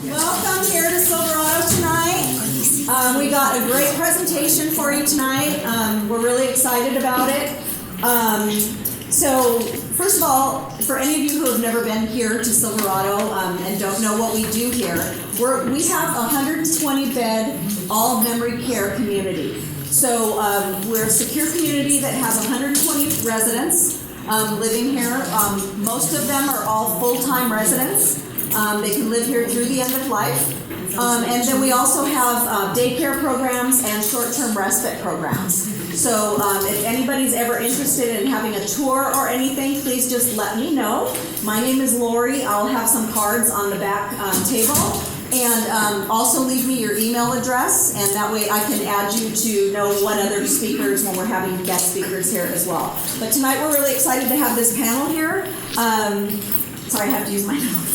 Welcome here to Silverado tonight. We got a great presentation for you tonight. We're really excited about it. So, first of all, for any of you who have never been here to Silverado and don't know what we do here, we have a 120-bed all-memory care community. So, we're a secure community that has 120 residents living here. Most of them are all full-time residents. They can live here through the end of life. And then we also have daycare programs and short-term respite programs. So if anybody's ever interested in having a tour or anything, please just let me know. My name is Lori. I'll have some cards on the back table. And also leave me your email address, and that way I can add you to know what other speakers when we're having guest speakers here as well. But tonight we're really excited to have this panel here. Sorry, I have to use my notes.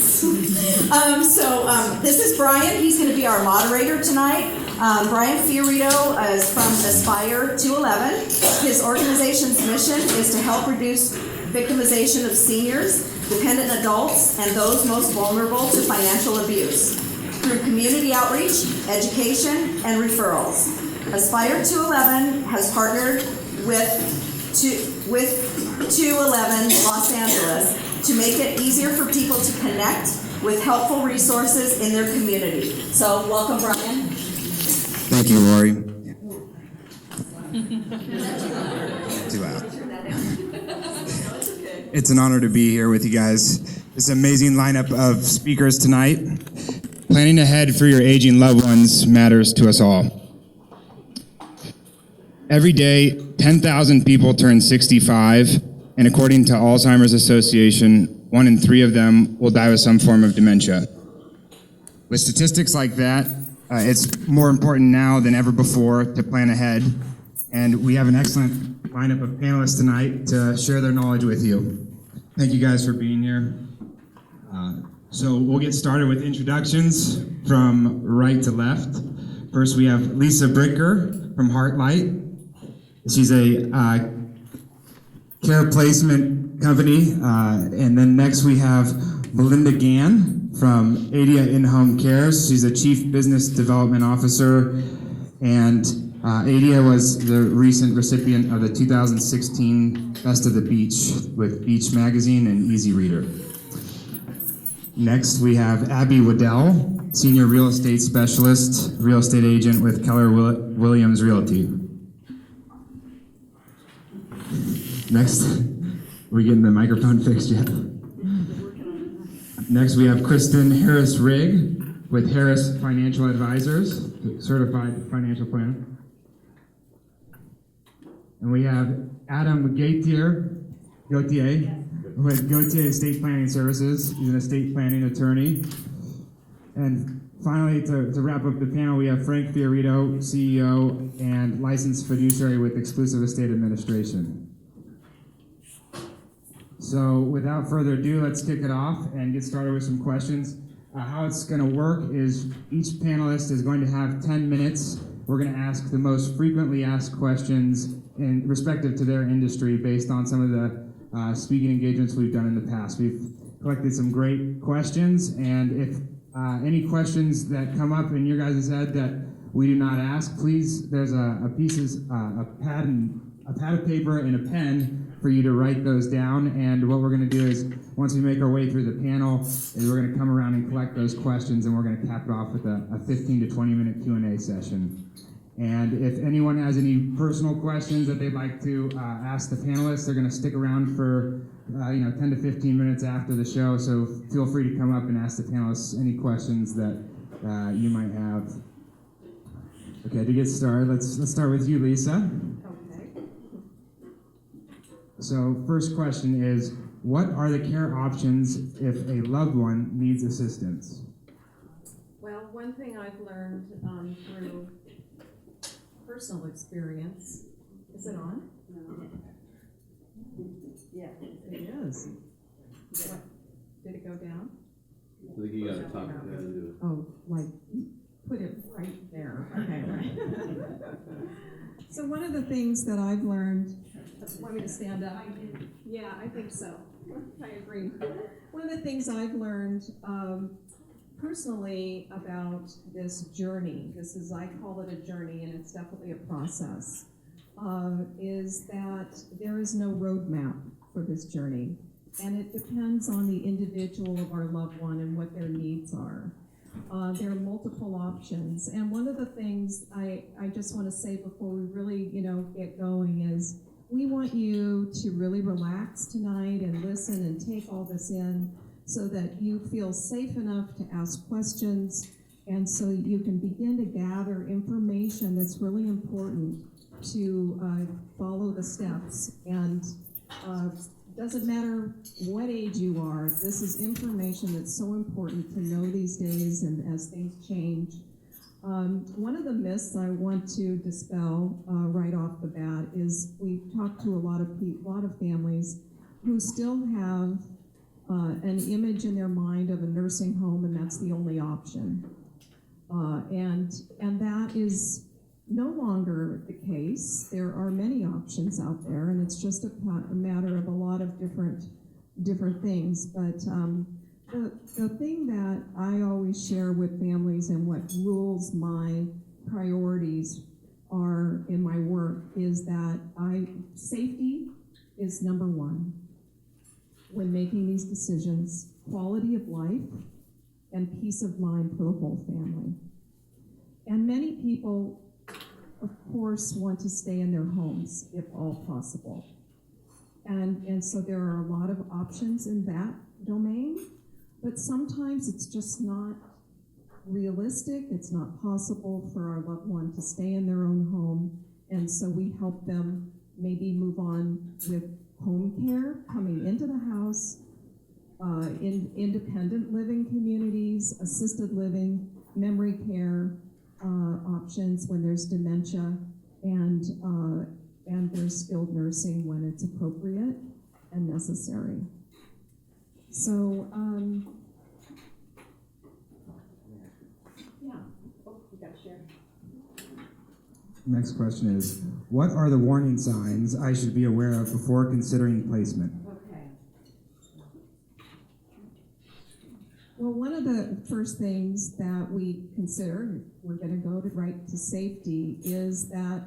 This is Brian. He's going to be our moderator tonight. Brian Fiorito is from Aspire 211. His organization's mission is to help reduce victimization of seniors, dependent adults, and those most vulnerable to financial abuse through community outreach, education, and referrals. Aspire 211 has partnered with 211 Los Angeles to make it easier for people to connect with helpful resources in their community. So, welcome, Brian. Thank you, Lori. Too loud. It's an honor to be here with you guys. This amazing lineup of speakers tonight. Planning ahead for your aging loved ones matters to us all. Every day, 10,000 people turn 65, and according to Alzheimer's Association, 1 in 3 of them will die with some form of dementia. With statistics like that, it's more important now than ever before to plan ahead, and we have an excellent lineup of panelists tonight to share their knowledge with you. Thank you guys for being here. So we'll get started with introductions from right to left. First, we have Lisa Bricker from Heartlight. She's a care placement company. And then next we have Melinda Gann from ADIA In-Home Cares. She's a Chief Business Development Officer. And ADIA was the recent recipient of the 2016 Best of the Beach with Beach Magazine and Easy Reader. Next, we have Abby Waddell, Senior Real Estate Specialist, Real Estate Agent with Keller Williams Realty. Next, we getting the microphone fixed yet? Next, we have Kristen Harris-Rigg with Harris Financial Advisors, Certified Financial Planner. And we have Adam Gautier with Gautier Estate Planning Services. He's an estate planning attorney. And finally, to wrap up the panel, we have Frank Fiorito, CEO and licensed fiduciary with Exclusive Estate Administration. So without further ado, let's kick it off and get started with some questions. How it's going to work is each panelist is going to have 10 minutes. We're going to ask the most frequently asked questions in respective to their industry based on some of the speaking engagements we've done in the past. We've collected some great questions, and if any questions that come up in your guys' head that we do not ask, please, there's a pad of paper and a pen for you to write those down. And what we're going to do is, once we make our way through the panel, is we're going to come around and collect those questions, and we're going to cap it off with a 15 to 20 minute Q&A session. And if anyone has any personal questions that they'd like to ask the panelists, they're going to stick around for 10 to 15 minutes after the show. So feel free to come up and ask the panelists any questions that you might have. Okay, to get started, let's start with you, Lisa. Okay. So first question is, what are the care options if a loved one needs assistance? Well, one thing I've learned through personal experience, is it on? No. Yeah, it is. What, did it go down? I think you got to talk to it. Oh, like, put it right there. Okay, right. So one of the things that I've learned, want me to stand up? Yeah, I think so. I agree. One of the things I've learned personally about this journey. This is, I call it a journey, and it's definitely a process, is that there is no roadmap for this journey. And it depends on the individual of our loved one and what their needs are. There are multiple options. And one of the things I just want to say before we really, get going is we want you to really relax tonight and listen and take all this in so that you feel safe enough to ask questions and so you can begin to gather information that's really important to follow the steps. And doesn't matter what age you are, this is information that's so important to know these days and as things change. One of the myths I want to dispel right off the bat is we've talked to a lot of families who still have an image in their mind of a nursing home, and that's the only option. And that is no longer the case. There are many options out there, and it's just a matter of a lot of different things. But the thing that I always share with families and what rules my priorities are in my work is that safety is number one when making these decisions, quality of life, and peace of mind for the whole family. And many people, of course, want to stay in their homes if all possible. And so there are a lot of options in that domain, but sometimes it's just not realistic. It's not possible for our loved one to stay in their own home. And so we help them maybe move on with home care coming into the house, in independent living communities, assisted living, memory care, options when there's dementia, and there's skilled nursing when it's appropriate and necessary. So, we got to share. Next question is, what are the warning signs I should be aware of before considering placement? Okay. Well, one of the first things that we consider, we're going to go right to safety, is that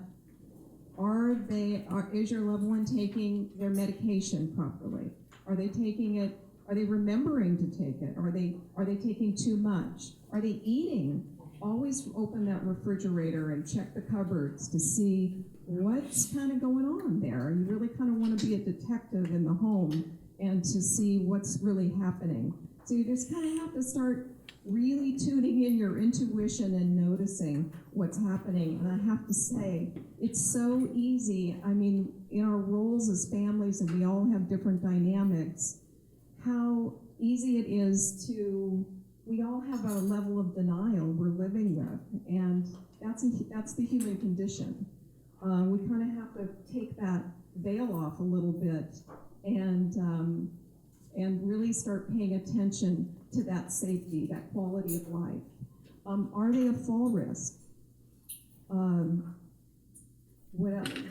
is your loved one taking their medication properly? Are they taking it? Are they remembering to take it? Are they taking too much? Are they eating? Always open that refrigerator and check the cupboards to see what's kind of going on there. You really kind of want to be a detective in the home and to see what's really happening. So you just kind of have to start really tuning in your intuition and noticing what's happening. And I have to say, it's so easy. I mean, in our roles as families, and we all have different dynamics, how easy it is we all have a level of denial we're living with, and that's the human condition. We kind of have to take that veil off a little bit and really start paying attention to that safety, that quality of life. Are they a fall risk?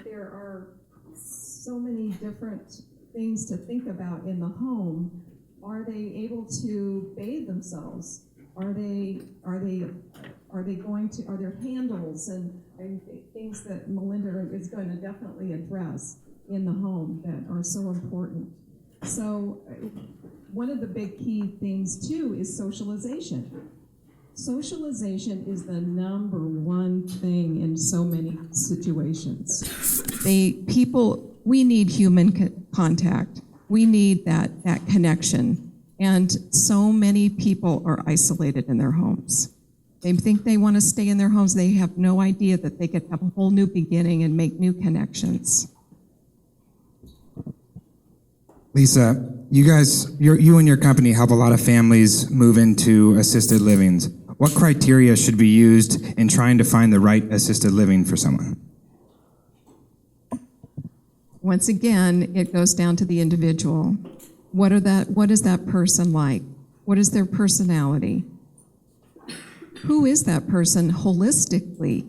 There are so many different things to think about in the home. Are they able to bathe themselves? Are there handles and things that Melinda is going to definitely address in the home that are so important? So one of the big key things too is socialization. Socialization is the number one thing in so many situations. We need human contact. We need that connection. And so many people are isolated in their homes. They think they want to stay in their homes. They have no idea that they could have a whole new beginning and make new connections. Lisa, you and your company help a lot of families move into assisted livings. What criteria should be used in trying to find the right assisted living for someone? Once again, it goes down to the individual. What is that person like? What is their personality? Who is that person holistically?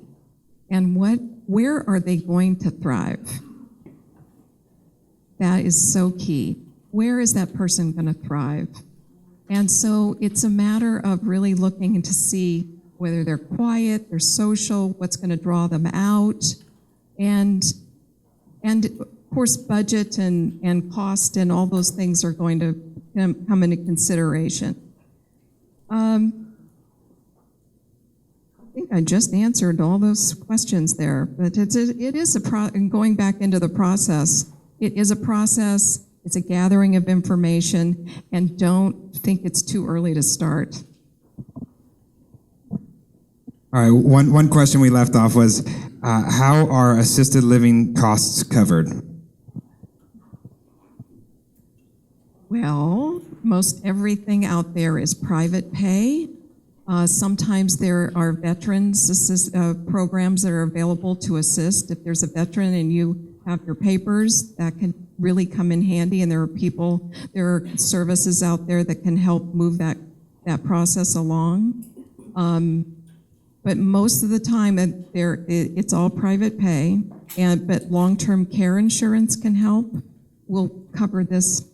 And where are they going to thrive? That is so key. Where is that person going to thrive? And so it's a matter of really looking to see whether they're quiet, they're social, what's going to draw them out, and of course budget and cost and all those things are going to come into consideration. I think I just answered all those questions there, but it is and going back into the process, it is a process, it's a gathering of information, and don't think it's too early to start. All right, one question we left off was, how are assisted living costs covered? Well, most everything out there is private pay. Sometimes there are veterans programs that are available to assist. If there's a veteran and you have your papers, that can really come in handy, and there are services out there that can help move that process along. But most of the time, it's all private pay, but long-term care insurance can help. We'll cover this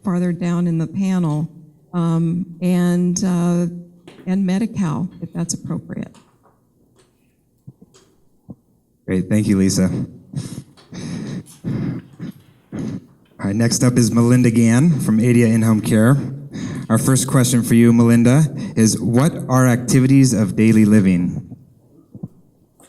farther down in the panel, and Medi-Cal, if that's appropriate. Great, thank you, Lisa. All right, next up is Melinda Gann from ADIA In-Home Care. Our first question for you, Melinda, is what are activities of daily living?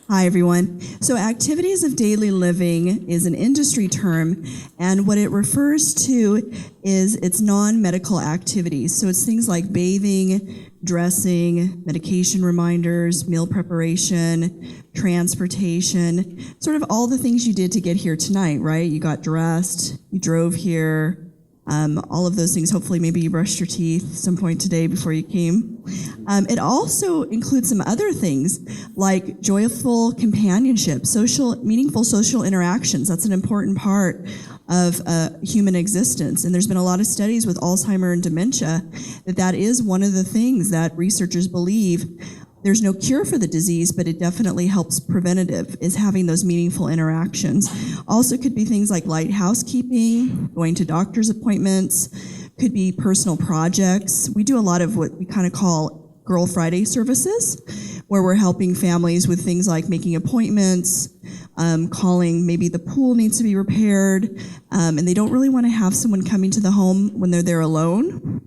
Hi, everyone. So activities of daily living is an industry term, and what it refers to is its non-medical activities. So it's things like bathing, dressing, medication reminders, meal preparation, transportation, sort of all the things you did to get here tonight, right? You got dressed, you drove here, all of those things. Hopefully maybe you brushed your teeth at some point today before you came. It also includes some other things like joyful companionship, meaningful social interactions. That's an important part of human existence. And there's been a lot of studies with Alzheimer's and dementia that is one of the things that researchers believe. There's no cure for the disease, but it definitely helps preventative, is having those meaningful interactions. Also could be things like light housekeeping, going to doctor's appointments, could be personal projects. We do a lot of what we kind of call Girl Friday services, where we're helping families with things like making appointments, calling maybe the pool needs to be repaired, and they don't really want to have someone coming to the home when they're there alone.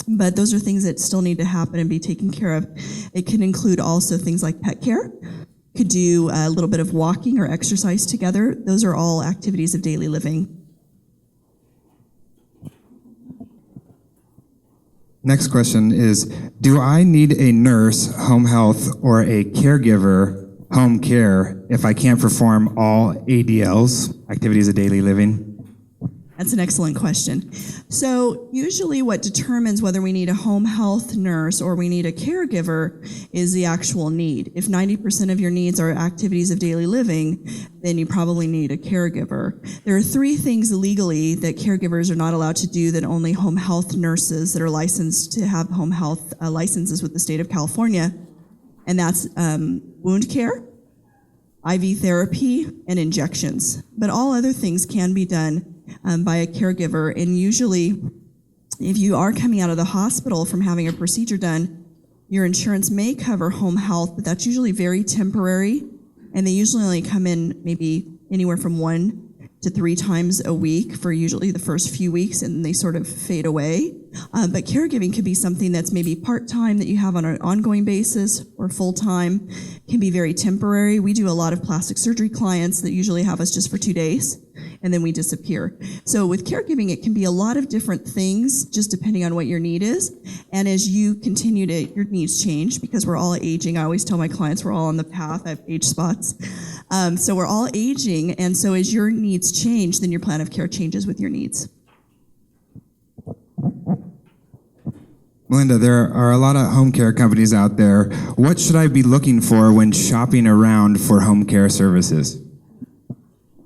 But those are things that still need to happen and be taken care of. It can include also things like pet care. Could do a little bit of walking or exercise together. Those are all activities of daily living. Next question is, do I need a nurse, home health, or a caregiver, home care, if I can't perform all ADLs, activities of daily living? That's an excellent question. So usually what determines whether we need a home health nurse or we need a caregiver is the actual need. If 90% of your needs are activities of daily living, then you probably need a caregiver. There are 3 things legally that caregivers are not allowed to do that only home health nurses that are licensed to have home health licenses with the state of California, and that's wound care, IV therapy, and injections. But all other things can be done by a caregiver, and usually if you are coming out of the hospital from having a procedure done, your insurance may cover home health, but that's usually very temporary, and they usually only come in maybe anywhere from 1 to 3 times a week for usually the first few weeks, and then they sort of fade away. But caregiving could be something that's maybe part-time that you have on an ongoing basis, or full-time. Can be very temporary. We do a lot of plastic surgery clients that usually have us just for 2 days, and then we disappear. So with caregiving, it can be a lot of different things, just depending on what your need is. And as you continue to, your needs change, because we're all aging. I always tell my clients we're all on the path. I have age spots. So we're all aging, and so as your needs change, then your plan of care changes with your needs. Melinda, there are a lot of home care companies out there. What should I be looking for when shopping around for home care services?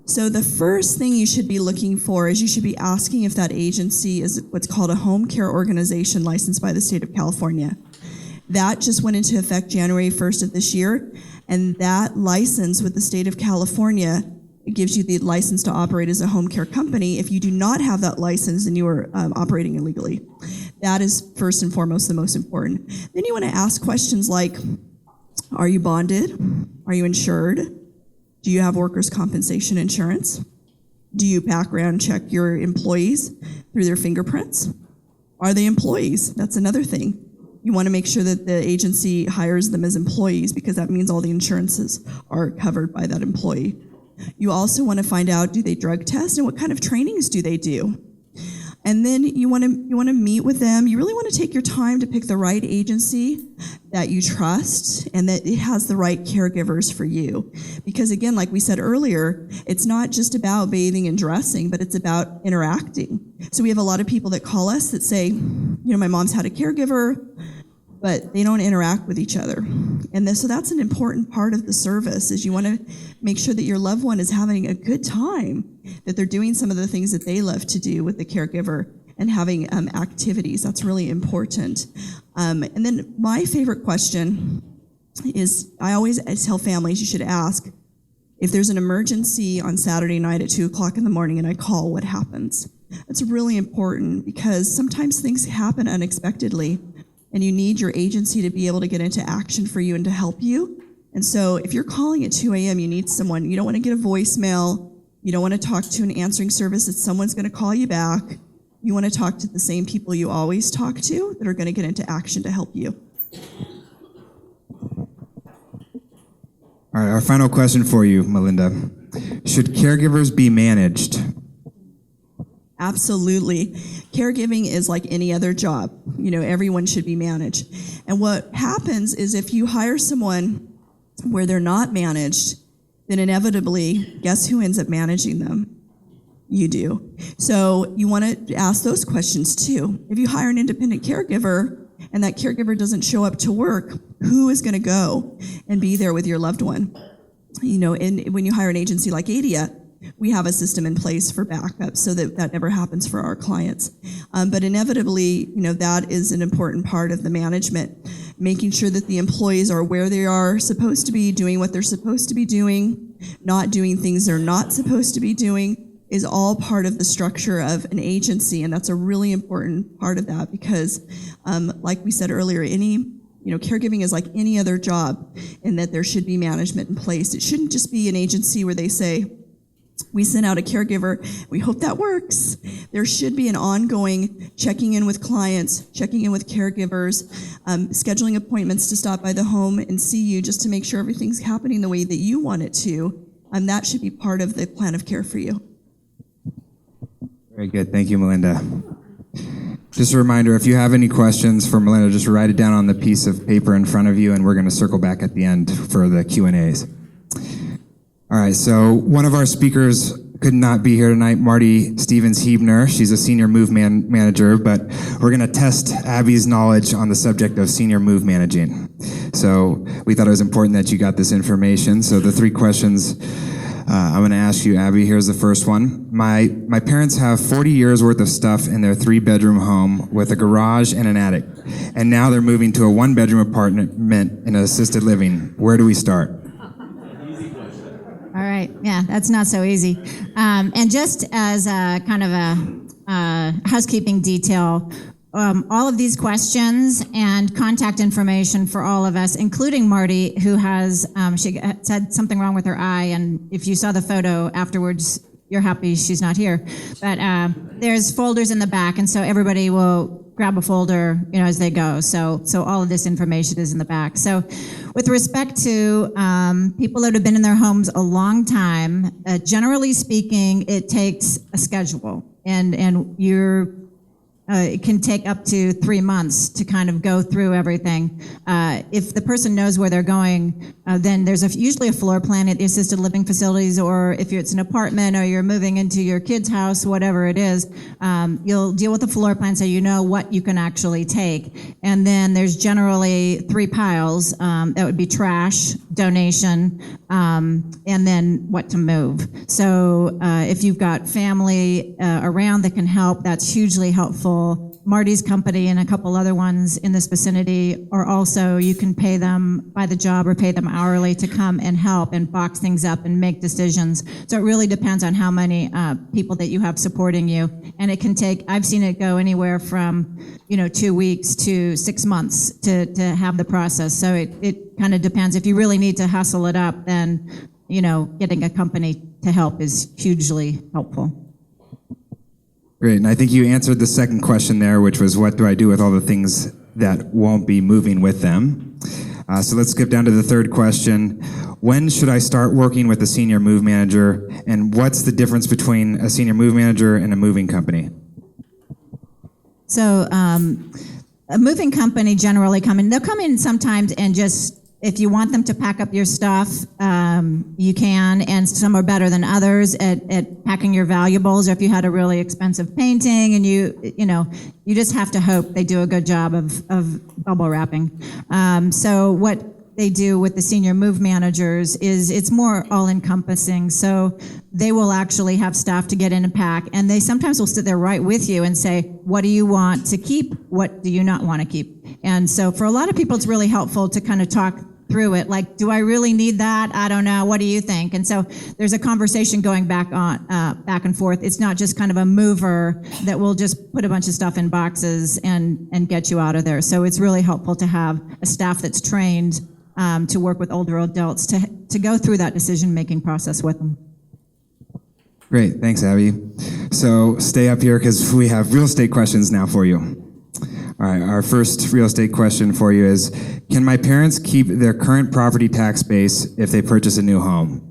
So the first thing you should be looking for is you should be asking if that agency is what's called a home care organization licensed by the state of California. That just went into effect January 1st of this year, and that license with the state of California, it gives you the license to operate as a home care company. If you do not have that license, then you are operating illegally. That is first and foremost the most important. Then you want to ask questions like, are you bonded? Are you insured? Do you have workers' compensation insurance? Do you background check your employees through their fingerprints? Are they employees? That's another thing. You want to make sure that the agency hires them as employees because that means all the insurances are covered by that employee. You also want to find out, do they drug test and what kind of trainings do they do? And then you want to meet with them. You really want to take your time to pick the right agency that you trust and that it has the right caregivers for you. Because again, like we said earlier, it's not just about bathing and dressing, but it's about interacting. So we have a lot of people that call us that say, my mom's had a caregiver, but they don't interact with each other. And so that's an important part of the service, is you want to make sure that your loved one is having a good time, that they're doing some of the things that they love to do with the caregiver and having activities. That's really important. And then my favorite question is, I always tell families you should ask, if there's an emergency on Saturday night at 2 o'clock in the morning and I call, what happens? That's really important because sometimes things happen unexpectedly and you need your agency to be able to get into action for you and to help you. And so if you're calling at 2 a.m., you need someone. You don't want to get a voicemail. You don't want to talk to an answering service that someone's going to call you back. You want to talk to the same people you always talk to that are going to get into action to help you. All right, our final question for you, Melinda. Should caregivers be managed? Absolutely. Caregiving is like any other job. Everyone should be managed. And what happens is if you hire someone where they're not managed, then inevitably, guess who ends up managing them? You do. So you want to ask those questions too. If you hire an independent caregiver and that caregiver doesn't show up to work, who is going to go and be there with your loved one? And when you hire an agency like ADIA, we have a system in place for backup so that never happens for our clients. But inevitably, that is an important part of the management, making sure that the employees are where they are supposed to be, doing what they're supposed to be doing, not doing things they're not supposed to be doing, is all part of the structure of an agency. And that's a really important part of that because, like we said earlier, caregiving is like any other job in that there should be management in place. It shouldn't just be an agency where they say, we send out a caregiver, we hope that works. There should be an ongoing checking in with clients, checking in with caregivers, scheduling appointments to stop by the home and see you just to make sure everything's happening the way that you want it to. That should be part of the plan of care for you. Very good. Thank you, Melinda. Just a reminder, if you have any questions for Melinda, just write it down on the piece of paper in front of you, and we're going to circle back at the end for the Q&As. All right, so one of our speakers could not be here tonight, Marty Stevens-Hebner. She's a senior move manager, but we're going to test Abby's knowledge on the subject of senior move managing. So we thought it was important that you got this information. So the 3 questions I'm going to ask you, Abby. Here's the first one. My parents have 40 years worth of stuff in their 3-bedroom home with a garage and an attic, and now they're moving to a 1-bedroom apartment in an assisted living. Where do we start? All right, yeah, that's not so easy. And just as a kind of a housekeeping detail, all of these questions and contact information for all of us, including Marty, who has, she said something wrong with her eye, and if you saw the photo afterwards, you're happy she's not here. But there's folders in the back, and so everybody will grab a folder, as they go. So all of this information is in the back. So with respect to people that have been in their homes a long time, generally speaking, it takes a schedule, and it can take up to 3 months to kind of go through everything. If the person knows where they're going, then there's usually a floor plan at the assisted living facilities, or if it's an apartment or you're moving into your kid's house, whatever it is, you'll deal with the floor plan so you know what you can actually take. And then there's generally 3 piles. That would be trash, donation, and then what to move. So if you've got family around that can help, that's hugely helpful Marty's company and a couple other ones in this vicinity are also, you can pay them by the job or pay them hourly to come and help and box things up and make decisions. So it really depends on how many people that you have supporting you. And it can take, I've seen it go anywhere from, 2 weeks to 6 months to have the process. So it kind of depends. If you really need to hustle it up, then, getting a company to help is hugely helpful. Great, and I think you answered the second question there, which was what do I do with all the things that won't be moving with them? So let's skip down to the third question. When should I start working with a senior move manager, and what's the difference between a senior move manager and a moving company? So a moving company generally they'll come in sometimes and just, if you want them to pack up your stuff, you can, and some are better than others at packing your valuables, or if you had a really expensive painting and you just have to hope they do a good job of bubble wrapping. So what they do with the senior move managers is it's more all-encompassing. So they will actually have staff to get in and pack, and they sometimes will sit there right with you and say, what do you want to keep? What do you not want to keep? And so for a lot of people, it's really helpful to kind of talk through it. Like, do I really need that? I don't know. What do you think? And so there's a conversation going back and forth. It's not just kind of a mover that will just put a bunch of stuff in boxes and get you out of there. So it's really helpful to have a staff that's trained to work with older adults to go through that decision-making process with them. Great, thanks, Abby. So stay up here because we have real estate questions now for you. All right, our first real estate question for you is, can my parents keep their current property tax base if they purchase a new home?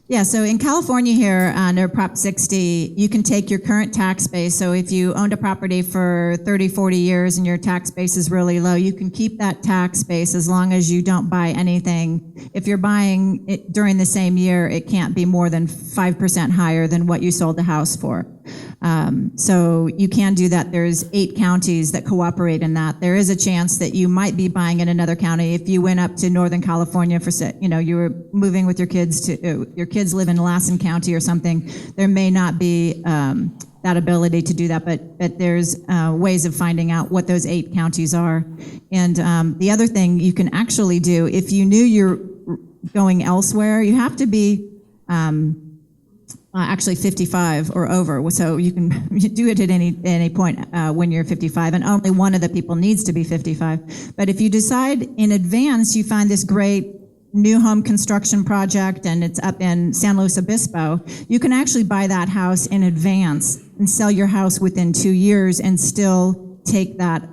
Yeah, so in California here, under Prop 60, you can take your current tax base. So if you owned a property for 30, 40 years and your tax base is really low, you can keep that tax base as long as you don't buy anything. If you're buying it during the same year, it can't be more than 5% higher than what you sold the house for. So you can do that. There's 8 counties that cooperate in that. There is a chance that you might be buying in another county. If you went up to Northern California for, you were moving with your kids your kids live in Lassen County or something, there may not be that ability to do that, but there's ways of finding out what those 8 counties are. And the other thing you can actually do, if you knew you're going elsewhere, you have to be actually 55 or over, so you can do it at any point when you're 55, and only one of the people needs to be 55. But if you decide in advance, you find this great new home construction project and it's up in San Luis Obispo, you can actually buy that house in advance and sell your house within 2 years and still take that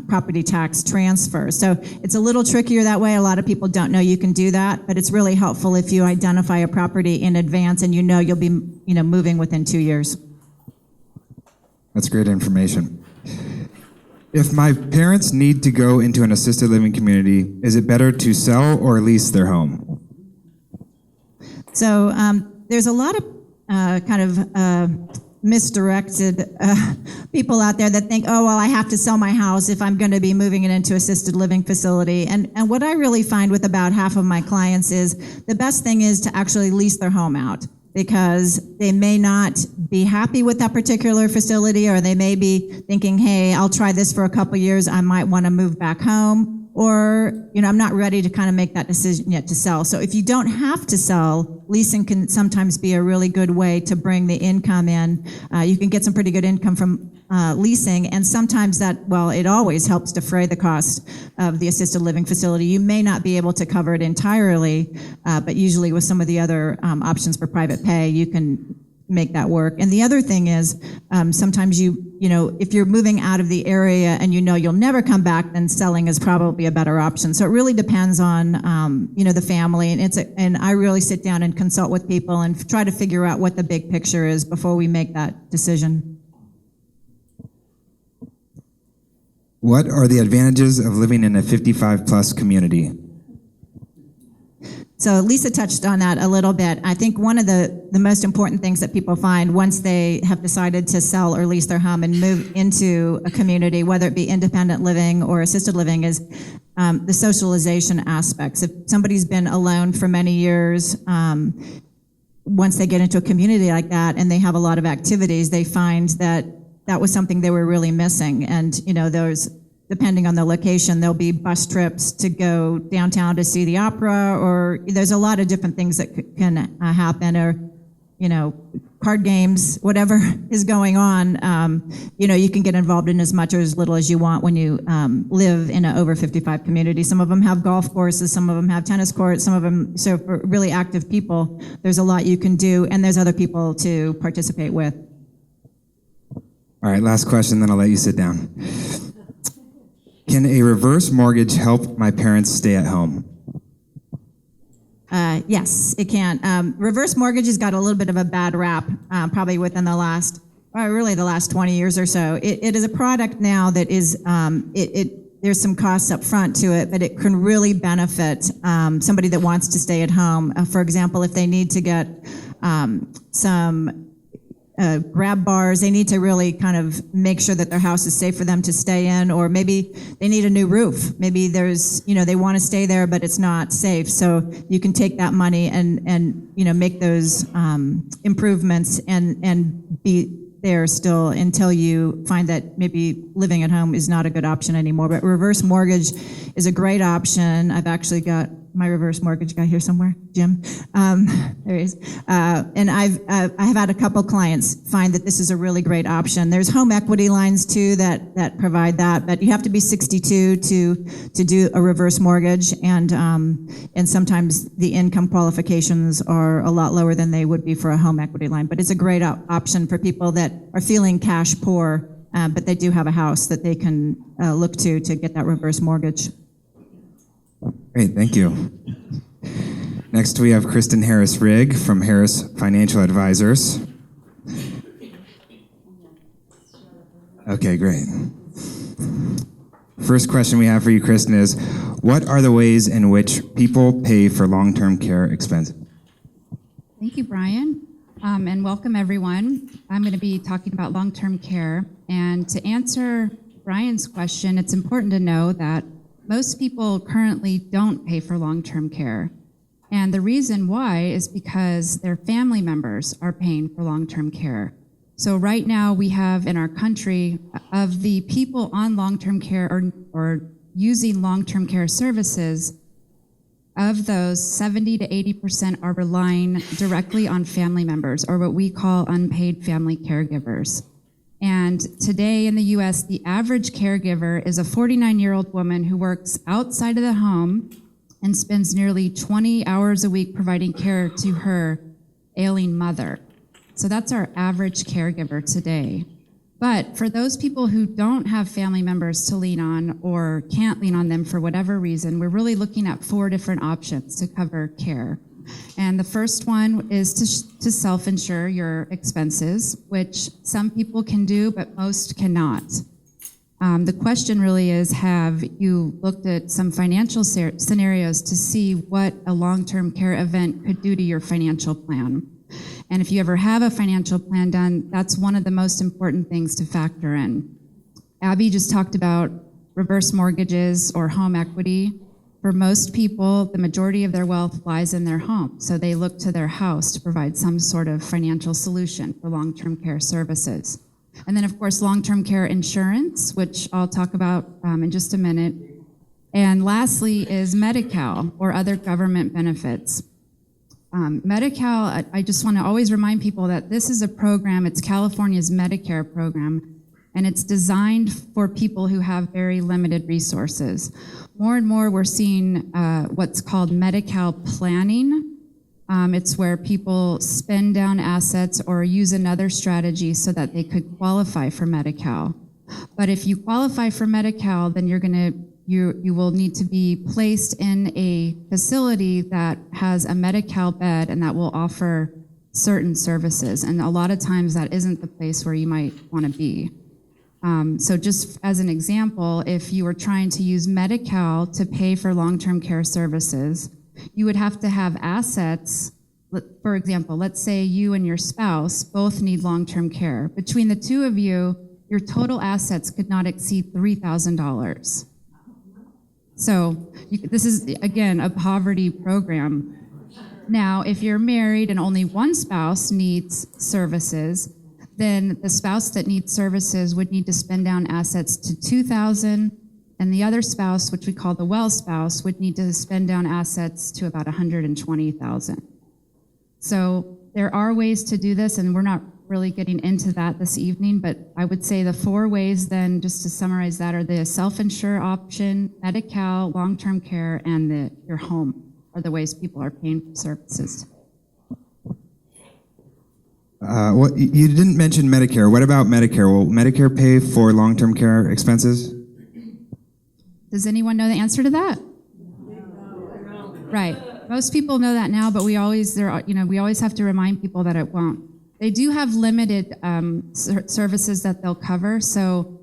property tax transfer. So it's a little trickier that way. A lot of people don't know you can do that, but it's really helpful if you identify a property in advance and you'll be moving within 2 years. That's great information. If my parents need to go into an assisted living community, is it better to sell or lease their home? So there's a lot of misdirected people out there that think, oh, well, I have to sell my house if I'm going to be moving it into assisted living facility. And what I really find with about half of my clients is the best thing is to actually lease their home out, because they may not be happy with that particular facility, or they may be thinking, hey, I'll try this for a couple years, I might want to move back home, or I'm not ready to kind of make that decision yet to sell. So if you don't have to sell, leasing can sometimes be a really good way to bring the income in. You can get some pretty good income from leasing, and sometimes it always helps defray the cost of the assisted living facility. You may not be able to cover it entirely, but usually with some of the other options for private pay, you can make that work. And the other thing is, sometimes if you're moving out of the area and you'll never come back, then selling is probably a better option. So it really depends on the family, and I really sit down and consult with people and try to figure out what the big picture is before we make that decision. What are the advantages of living in a 55-plus community? So Lisa touched on that a little bit. I think one of the most important things that people find once they have decided to sell or lease their home and move into a community, whether it be independent living or assisted living, is the socialization aspects. If somebody's been alone for many years, once they get into a community like that and they have a lot of activities, they find that that was something they were really missing. And, those, depending on the location, there'll be bus trips to go downtown to see the opera, or there's a lot of different things that can happen, or, card games, whatever is going on. You can get involved in as much or as little as you want when you live in an over 55 community. Some of them have golf courses, some of them have tennis courts, some of them, so for really active people, there's a lot you can do, and there's other people to participate with. All right, last question, then I'll let you sit down. Can a reverse mortgage help my parents stay at home? Yes, it can. Reverse mortgages got a little bit of a bad rap, probably within the last 20 years or so. It is a product now that is, there's some costs up front to it, but it can really benefit somebody that wants to stay at home. For example, if they need to get some grab bars, they need to really kind of make sure that their house is safe for them to stay in, or maybe they need a new roof. Maybe there's, they want to stay there, but it's not safe. So you can take that money and make those improvements and be there still until you find that maybe living at home is not a good option anymore. But reverse mortgage is a great option. I've actually got my reverse mortgage guy here somewhere, Jim. There he is. And I have had a couple clients find that this is a really great option. There's home equity lines too that provide that, but you have to be 62 to do a reverse mortgage, and sometimes the income qualifications are a lot lower than they would be for a home equity line. But it's a great option for people that are feeling cash poor, but they do have a house that they can look to get that reverse mortgage. Great, thank you. Next, we have Kristen Harris-Rigg from Harris Financial Advisors. Okay, great. First question we have for you, Kristen, is what are the ways in which people pay for long-term care expenses? Thank you, Brian, and welcome everyone. I'm going to be talking about long-term care, and to answer Brian's question, it's important to know that most people currently don't pay for long-term care. And the reason why is because their family members are paying for long-term care. So right now we have in our country, of the people on long-term care or using long-term care services, of those, 70 to 80% are relying directly on family members, or what we call unpaid family caregivers. And today in the US, the average caregiver is a 49-year-old woman who works outside of the home and spends nearly 20 hours a week providing care to her ailing mother. So that's our average caregiver today. But for those people who don't have family members to lean on or can't lean on them for whatever reason, we're really looking at 4 different options to cover care. And the first one is to self-insure your expenses, which some people can do, but most cannot. The question really is, have you looked at some financial scenarios to see what a long-term care event could do to your financial plan? And if you ever have a financial plan done, that's one of the most important things to factor in. Abby just talked about reverse mortgages or home equity. For most people, the majority of their wealth lies in their home, so they look to their house to provide some sort of financial solution for long-term care services. And then, of course, long-term care insurance, which I'll talk about in just a minute. And lastly is Medi-Cal or other government benefits. Medi-Cal, I just want to always remind people that this is a program, it's California's Medicare program, and it's designed for people who have very limited resources. More and more we're seeing what's called Medi-Cal planning. It's where people spend down assets or use another strategy so that they could qualify for Medi-Cal. But if you qualify for Medi-Cal, then you will need to be placed in a facility that has a Medi-Cal bed and that will offer certain services. And a lot of times that isn't the place where you might want to be. So just as an example, if you were trying to use Medi-Cal to pay for long-term care services, you would have to have assets. For example, let's say you and your spouse both need long-term care. Between the two of you, your total assets could not exceed $3,000. So this is, again, a poverty program. Now, if you're married and only one spouse needs services, then the spouse that needs services would need to spend down assets to $2,000, and the other spouse, which we call the well spouse, would need to spend down assets to about $120,000. So there are ways to do this, and we're not really getting into that this evening, but I would say the 4 ways then, just to summarize that, are the self-insure option, Medi-Cal, long-term care, and your home are the ways people are paying for services. You didn't mention Medicare. What about Medicare? Will Medicare pay for long-term care expenses? Does anyone know the answer to that? Right. Most people know that now, but we always have to remind people that it won't. They do have limited services that they'll cover. So,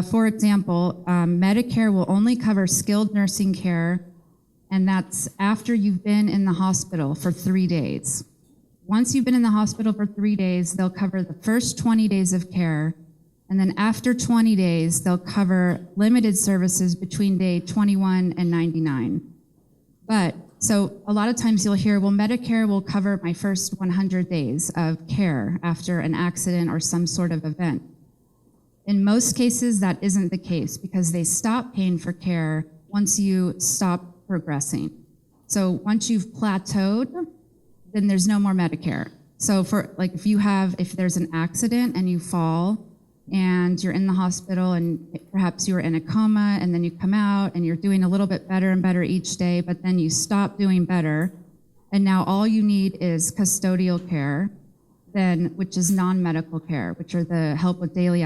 for example, Medicare will only cover skilled nursing care, and that's after you've been in the hospital for 3 days. Once you've been in the hospital for 3 days, they'll cover the first 20 days of care, and then after 20 days, they'll cover limited services between day 21 and 99. But, so a lot of times you'll hear, well, Medicare will cover my first 100 days of care after an accident or some sort of event. In most cases, that isn't the case because they stop paying for care once you stop progressing. So once you've plateaued, then there's no more Medicare. So for like if there's an accident and you fall and you're in the hospital and perhaps you were in a coma and then you come out and you're doing a little bit better and better each day, but then you stop doing better and now all you need is custodial care, then which is non-medical care, which are the help with daily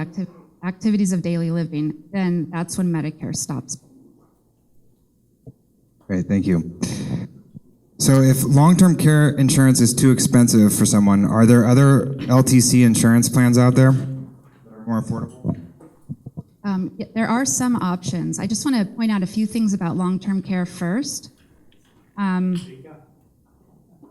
activities of daily living, then that's when Medicare stops. Great, thank you. So if long-term care insurance is too expensive for someone, are there other LTC insurance plans out there that are more affordable? Yeah, there are some options. I just want to point out a few things about long-term care first.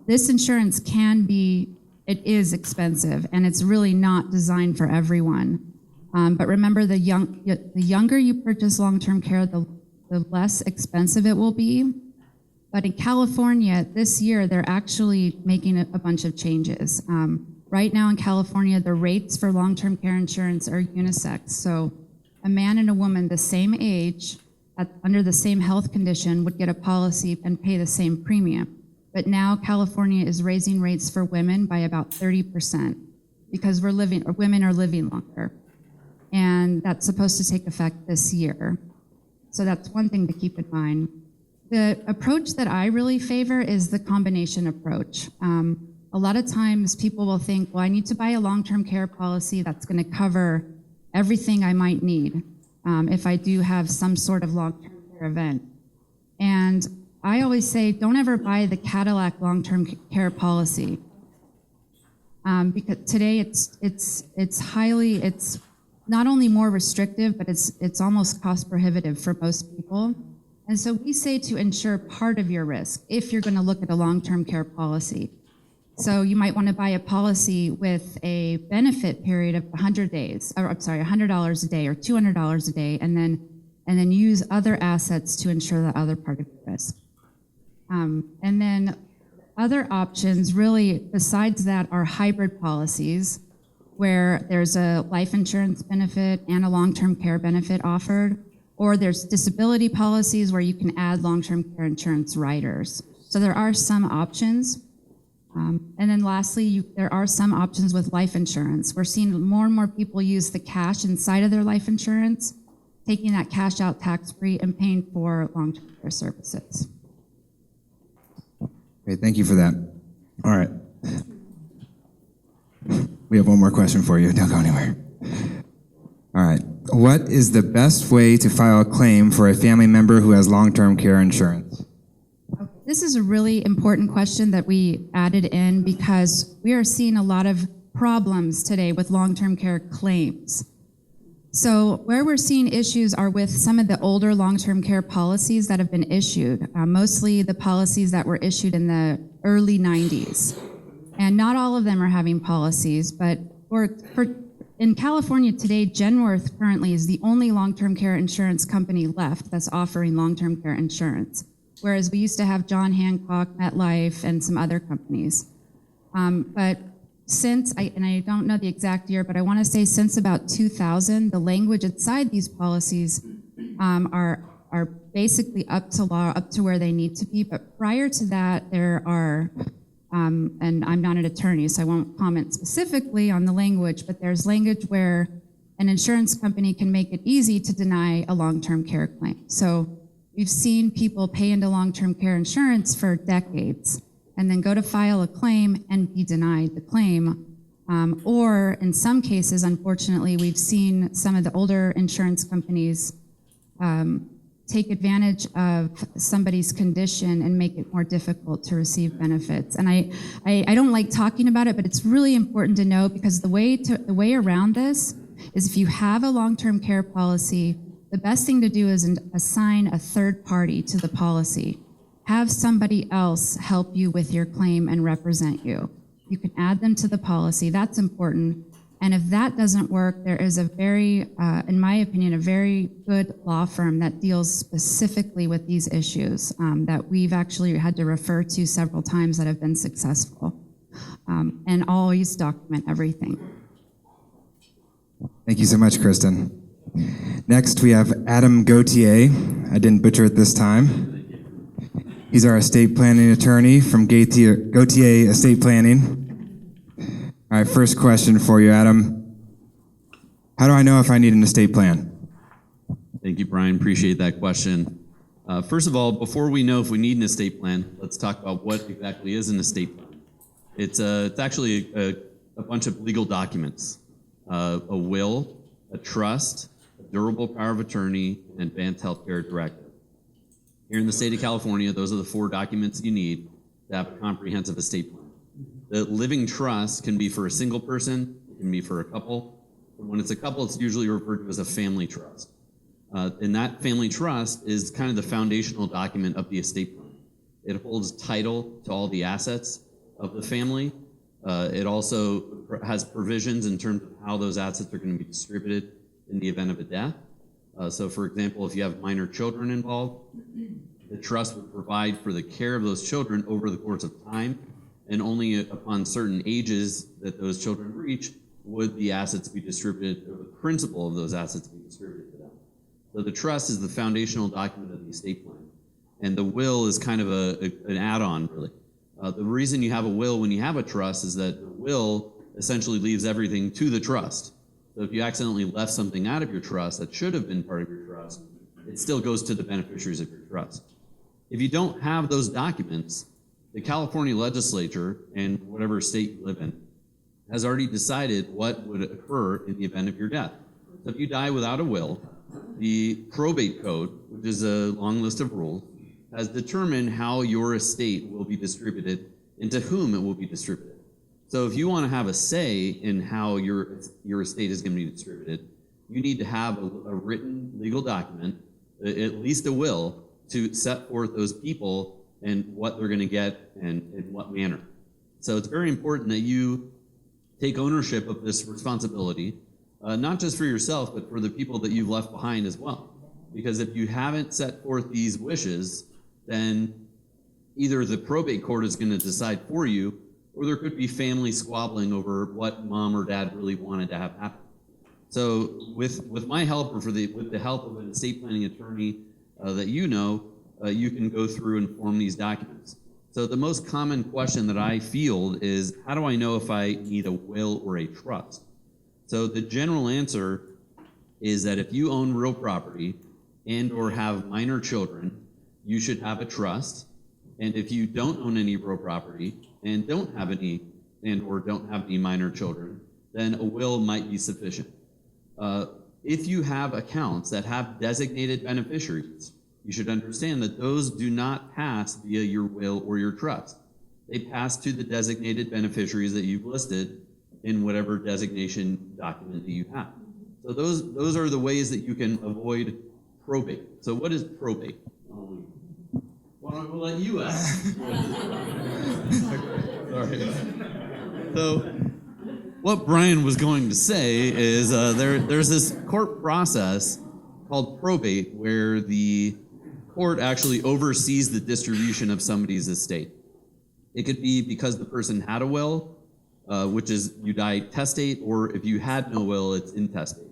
This insurance it is expensive, and it's really not designed for everyone. But remember, the younger you purchase long-term care, the less expensive it will be. But in California, this year, they're actually making a bunch of changes. Right now in California, the rates for long-term care insurance are unisex. So a man and a woman the same age, under the same health condition, would get a policy and pay the same premium. But now California is raising rates for women by about 30% because women are living longer. And that's supposed to take effect this year. So that's one thing to keep in mind. The approach that I really favor is the combination approach. A lot of times people will think, well, I need to buy a long-term care policy that's going to cover everything I might need if I do have some sort of long-term care event. And I always say, don't ever buy the Cadillac long-term care policy. Because today it's not only more restrictive, but it's almost cost prohibitive for most people. And so we say to insure part of your risk if you're going to look at a long-term care policy. So you might want to buy a policy with a benefit period of 100 days, or I'm sorry, $100 a day or $200 a day, and then use other assets to insure the other part of the risk. And then other options really besides that are hybrid policies where there's a life insurance benefit and a long-term care benefit offered, or there's disability policies where you can add long-term care insurance riders. So there are some options. And then lastly, there are some options with life insurance. We're seeing more and more people use the cash inside of their life insurance, taking that cash out tax-free and paying for long-term care services. Great, thank you for that. All right. We have one more question for you. Don't go anywhere. All right. What is the best way to file a claim for a family member who has long-term care insurance? This is a really important question that we added in because we are seeing a lot of problems today with long-term care claims. So where we're seeing issues are with some of the older long-term care policies that have been issued, mostly the policies that were issued in the early 90s. And not all of them are having policies, but in California today, Genworth currently is the only long-term care insurance company left that's offering long-term care insurance. Whereas we used to have John Hancock, MetLife, and some other companies. But and I don't know the exact year, but I want to say since about 2000, the language inside these policies are basically up to law, up to where they need to be. But prior to that, there are, and I'm not an attorney, so I won't comment specifically on the language, but there's language where an insurance company can make it easy to deny a long-term care claim. So we've seen people pay into long-term care insurance for decades and then go to file a claim and be denied the claim. Or in some cases, unfortunately, we've seen some of the older insurance companies take advantage of somebody's condition and make it more difficult to receive benefits. And I don't like talking about it, but it's really important to know, because the way around this is, if you have a long-term care policy, the best thing to do is assign a third party to the policy. Have somebody else help you with your claim and represent you. You can add them to the policy. That's important. And if that doesn't work, there is a very, in my opinion, a very good law firm that deals specifically with these issues that we've actually had to refer to several times that have been successful, and always document everything. Thank you so much, Kristen. Next, we have Adam Gautier. I didn't butcher it this time. He's our estate planning attorney from Gautier Estate Planning. All right, first question for you, Adam. How do I know if I need an estate plan? Thank you, Brian. Appreciate that question. First of all, before we know if we need an estate plan, let's talk about what exactly is an estate plan. It's actually a bunch of legal documents: a will, a trust, a durable power of attorney, and advanced healthcare directive. Here in the state of California, those are the 4 documents you need to have a comprehensive estate plan. The living trust can be for a single person, it can be for a couple. When it's a couple, it's usually referred to as a family trust. And that family trust is kind of the foundational document of the estate plan. It holds title to all the assets of the family. It also has provisions in terms of how those assets are going to be distributed in the event of a death. So for example, if you have minor children involved, the trust would provide for the care of those children over the course of time, and only upon certain ages that those children reach would the assets be distributed, or the principal of those assets be distributed to them. So the trust is the foundational document of the estate plan, and the will is kind of an add-on, really. The reason you have a will when you have a trust is that the will essentially leaves everything to the trust. So if you accidentally left something out of your trust that should have been part of your trust, it still goes to the beneficiaries of your trust. If you don't have those documents, the California legislature, and whatever state you live in, has already decided what would occur in the event of your death. So if you die without a will, the probate code, which is a long list of rules, has determined how your estate will be distributed and to whom it will be distributed. So if you want to have a say in how your estate is going to be distributed, you need to have a written legal document, at least a will, to set forth those people and what they're going to get and in what manner. So it's very important that you take ownership of this responsibility, not just for yourself, but for the people that you've left behind as well. Because if you haven't set forth these wishes, then either the probate court is going to decide for you, or there could be family squabbling over what mom or dad really wanted to have happen. So with my help, or with the help of an estate planning attorney that you know, you can go through and form these documents. So the most common question that I field is, how do I know if I need a will or a trust? So the general answer is that if you own real property and or have minor children, you should have a trust. And if you don't own any real property and don't have any minor children, then a will might be sufficient. If you have accounts that have designated beneficiaries, you should understand that those do not pass via your will or your trust. They pass to the designated beneficiaries that you've listed in whatever designation document that you have. So those are the ways that you can avoid probate. So what is probate? Why don't we let you ask? Sorry. So what Brian was going to say is there's this court process called probate where the court actually oversees the distribution of somebody's estate. It could be because the person had a will, which is you die testate, or if you had no will, it's intestate.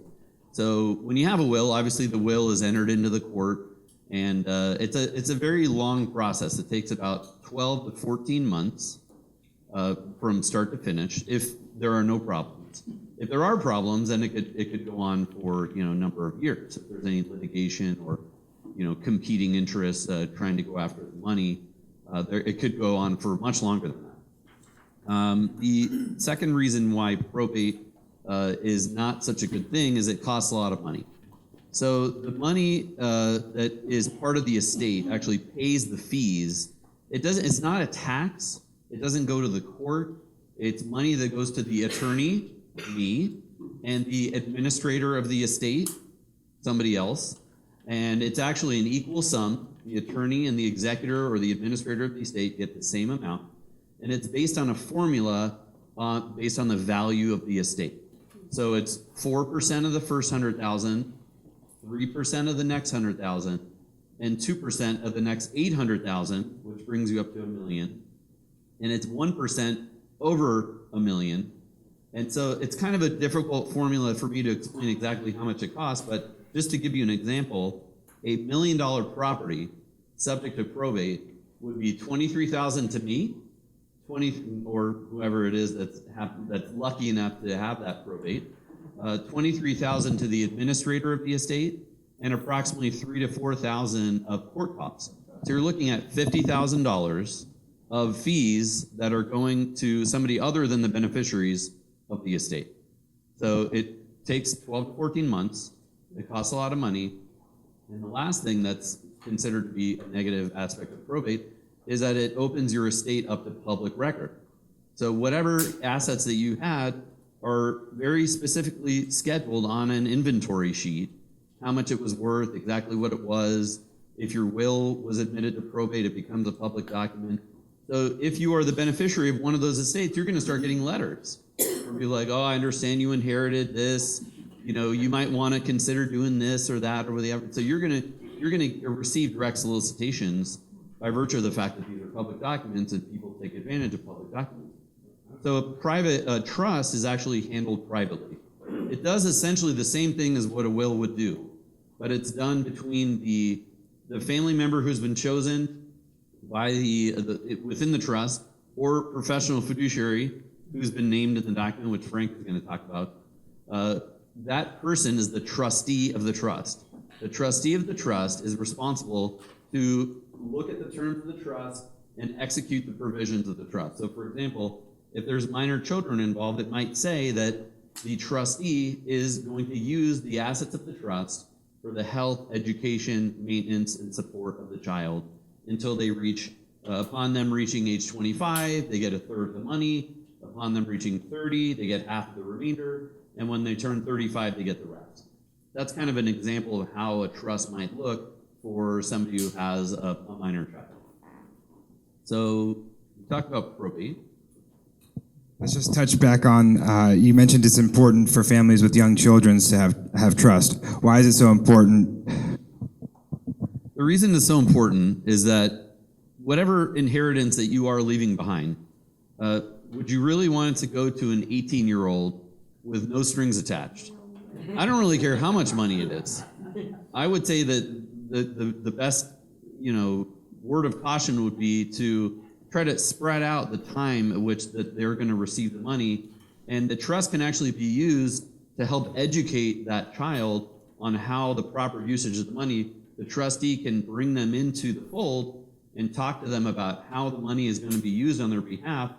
So when you have a will, obviously the will is entered into the court, and it's a very long process. It takes about 12 to 14 months from start to finish if there are no problems. If there are problems, then it could go on for a number of years. If there's any litigation or competing interests trying to go after the money, it could go on for much longer than that. The second reason why probate is not such a good thing is it costs a lot of money. So the money that is part of the estate actually pays the fees. It's not a tax. It doesn't go to the court. It's money that goes to the attorney, me, and the administrator of the estate, somebody else. And it's actually an equal sum. The attorney and the executor or the administrator of the estate get the same amount. And it's based on a formula based on the value of the estate. So it's 4% of the first 100,000, 3% of the next 100,000, and 2% of the next 800,000, which brings you up to $1 million. And it's 1% over $1 million. And so it's kind of a difficult formula for me to explain exactly how much it costs, but just to give you an example, $1 million property subject to probate would be $23,000 to me, 20 or whoever it is that's lucky enough to have that probate, $23,000 to the administrator of the estate, and approximately $3,000 to $4,000 of court costs. So you're looking at $50,000 of fees that are going to somebody other than the beneficiaries of the estate. So it takes 12 to 14 months. It costs a lot of money. And the last thing that's considered to be a negative aspect of probate is that it opens your estate up to public record. So whatever assets that you had are very specifically scheduled on an inventory sheet, how much it was worth, exactly what it was. If your will was admitted to probate, it becomes a public document. So if you are the beneficiary of one of those estates, you're going to start getting letters. Or be like, oh, I understand you inherited this. You might want to consider doing this or that or whatever. So you're going to receive direct solicitations by virtue of the fact that these are public documents and people take advantage of public documents. So a private trust is actually handled privately. It does essentially the same thing as what a will would do, but it's done between the family member who's been chosen by within the trust, or professional fiduciary who's been named in the document, which Frank is going to talk about. That person is the trustee of the trust. The trustee of the trust is responsible to look at the terms of the trust and execute the provisions of the trust. So for example, if there's minor children involved, it might say that the trustee is going to use the assets of the trust for the health, education, maintenance, and support of the child until they reach, upon them reaching age 25, they get a third of the money. Upon them reaching 30, they get half of the remainder. And when they turn 35, they get the rest. That's kind of an example of how a trust might look for somebody who has a minor child. So we talked about probate. Let's just touch back on, you mentioned it's important for families with young children to have trust. Why is it so important? The reason it's so important is that whatever inheritance that you are leaving behind, would you really want it to go to an 18-year-old with no strings attached? I don't really care how much money it is. I would say that the best, word of caution would be to try to spread out the time at which that they're going to receive the money, and the trust can actually be used to help educate that child on how the proper usage of the money. The trustee can bring them into the fold and talk to them about how the money is going to be used on their behalf,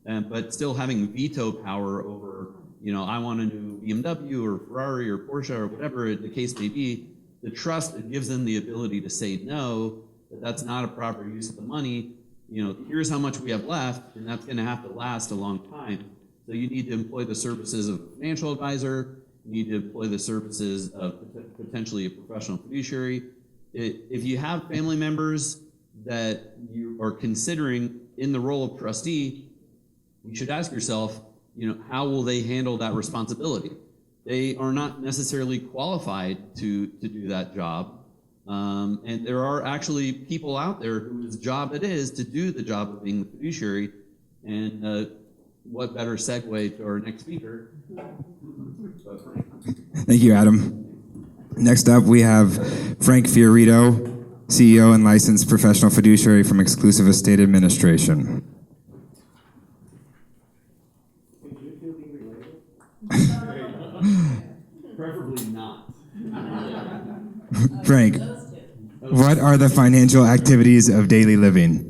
but still having veto power over, I want a new BMW or Ferrari or Porsche or whatever the case may be. The trust gives them the ability to say no, that that's not a proper use of the money. Here's how much we have left, and that's going to have to last a long time. So you need to employ the services of a financial advisor. You need to employ the services of potentially a professional fiduciary. If you have family members that you are considering in the role of trustee, you should ask yourself, how will they handle that responsibility? They are not necessarily qualified to do that job. And there are actually people out there whose job it is to do the job of being the fiduciary. And, what better segue to our next speaker? Thank you, Adam. Next up, we have Frank Fiorito, CEO and licensed professional fiduciary from Exclusive Estate Administration. Preferably not. Frank, what are the financial activities of daily living?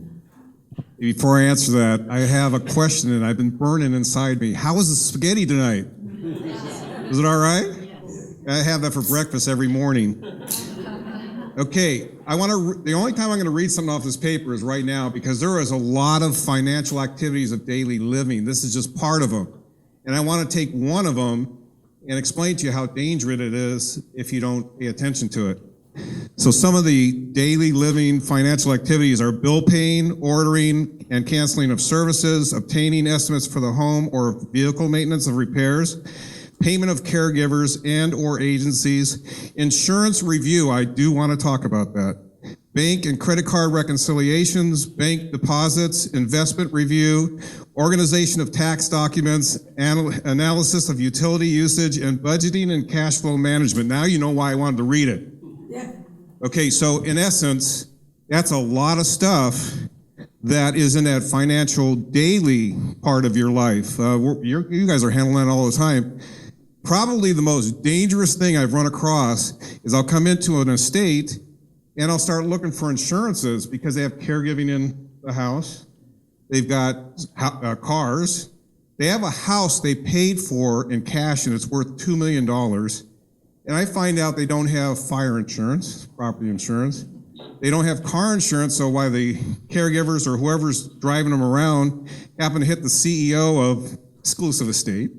Before I answer that, I have a question that I've been burning inside me. How was the spaghetti tonight? Is it all right? I have that for breakfast every morning. Okay, the only time I'm going to read something off this paper is right now, because there is a lot of financial activities of daily living. This is just part of them. And I want to take one of them and explain to you how dangerous it is if you don't pay attention to it. So some of the daily living financial activities are bill paying, ordering and canceling of services, obtaining estimates for the home or vehicle maintenance of repairs, payment of caregivers and or agencies, insurance review, I do want to talk about that, bank and credit card reconciliations, bank deposits, investment review, organization of tax documents, analysis of utility usage, and budgeting and cash flow management. Now you know why I wanted to read it. Yeah. Okay, so in essence, that's a lot of stuff that is in that financial daily part of your life. You guys are handling that all the time. Probably the most dangerous thing I've run across is I'll come into an estate and I'll start looking for insurances because they have caregiving in the house. They've got cars. They have a house they paid for in cash and it's worth $2 million. And I find out they don't have fire insurance, property insurance. They don't have car insurance, so why the caregivers or whoever's driving them around happen to hit the CEO of Exclusive Estate.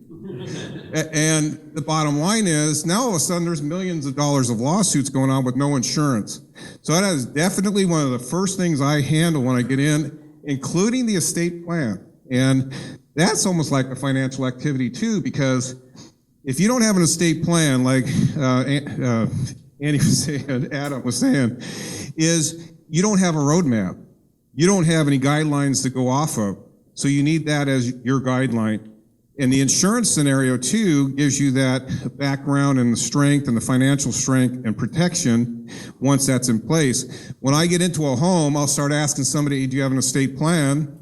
And the bottom line is, now all of a sudden there's millions of dollars of lawsuits going on with no insurance. So that is definitely one of the first things I handle when I get in, including the estate plan. And that's almost like a financial activity too, because if you don't have an estate plan, like Andy was saying, Adam was saying, is you don't have a roadmap. You don't have any guidelines to go off of. So you need that as your guideline. And the insurance scenario too gives you that background and the strength and the financial strength and protection once that's in place. When I get into a home, I'll start asking somebody, do you have an estate plan?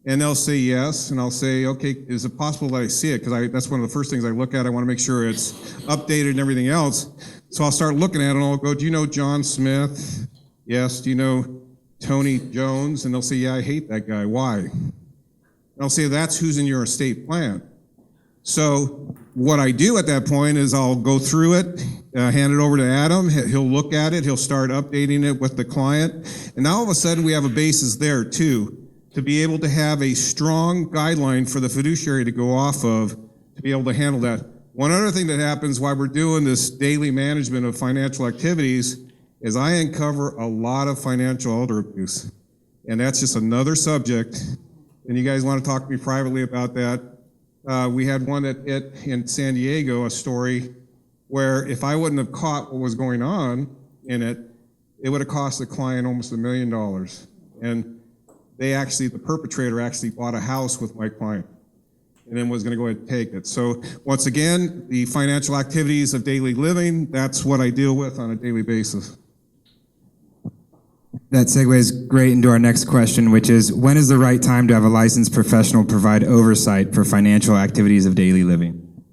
And they'll say yes, and I'll say, okay, is it possible that I see it? Because that's one of the first things I look at. I want to make sure it's updated and everything else. So I'll start looking at it, and I'll go, do you know John Smith? Yes. Do you know Tony Jones? And they'll say, yeah, I hate that guy. Why? And I'll say, that's who's in your estate plan. So what I do at that point is I'll go through it, hand it over to Adam. He'll look at it. He'll start updating it with the client. And now all of a sudden we have a basis there too, to be able to have a strong guideline for the fiduciary to go off of, to be able to handle that. One other thing that happens while we're doing this daily management of financial activities is I uncover a lot of financial elder abuse. And that's just another subject. And you guys want to talk to me privately about that? We had one in San Diego, a story where if I wouldn't have caught what was going on in it, it would have cost the client almost $1 million. And the perpetrator actually bought a house with my client and then was going to go ahead and take it. So once again, the financial activities of daily living, that's what I deal with on a daily basis. That segues great into our next question, which is, when is the right time to have a licensed professional provide oversight for financial activities of daily living?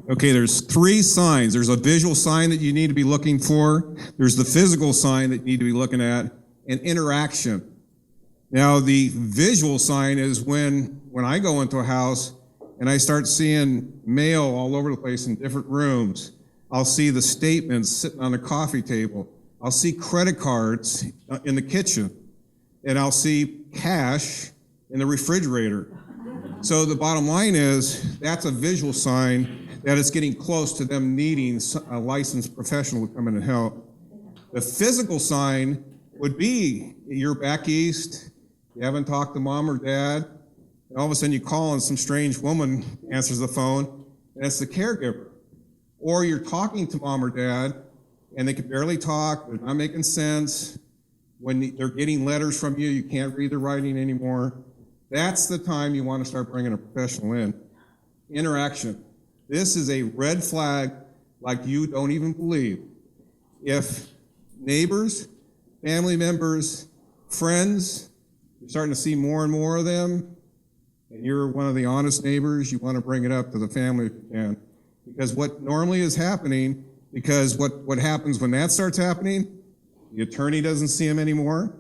Okay, there's 3 signs. There's a visual sign that you need to be looking for. There's the physical sign that you need to be looking at, and interaction. Now, the visual sign is when I go into a house and I start seeing mail all over the place in different rooms. I'll see the statements sitting on the coffee table. I'll see credit cards in the kitchen. And I'll see cash in the refrigerator. So the bottom line is, that's a visual sign that it's getting close to them needing a licensed professional to come in and help. The physical sign would be, you're back east, you haven't talked to mom or dad, and all of a sudden you call and some strange woman answers the phone, and it's the caregiver. Or you're talking to mom or dad, and they can barely talk, they're not making sense. When they're getting letters from you, you can't read the writing anymore. That's the time you want to start bringing a professional in. Interaction. This is a red flag like you don't even believe. If neighbors, family members, friends, you're starting to see more and more of them, and you're one of the honest neighbors, you want to bring it up to the family if you can. Because what normally is happening, because what happens when that starts happening, the attorney doesn't see him anymore,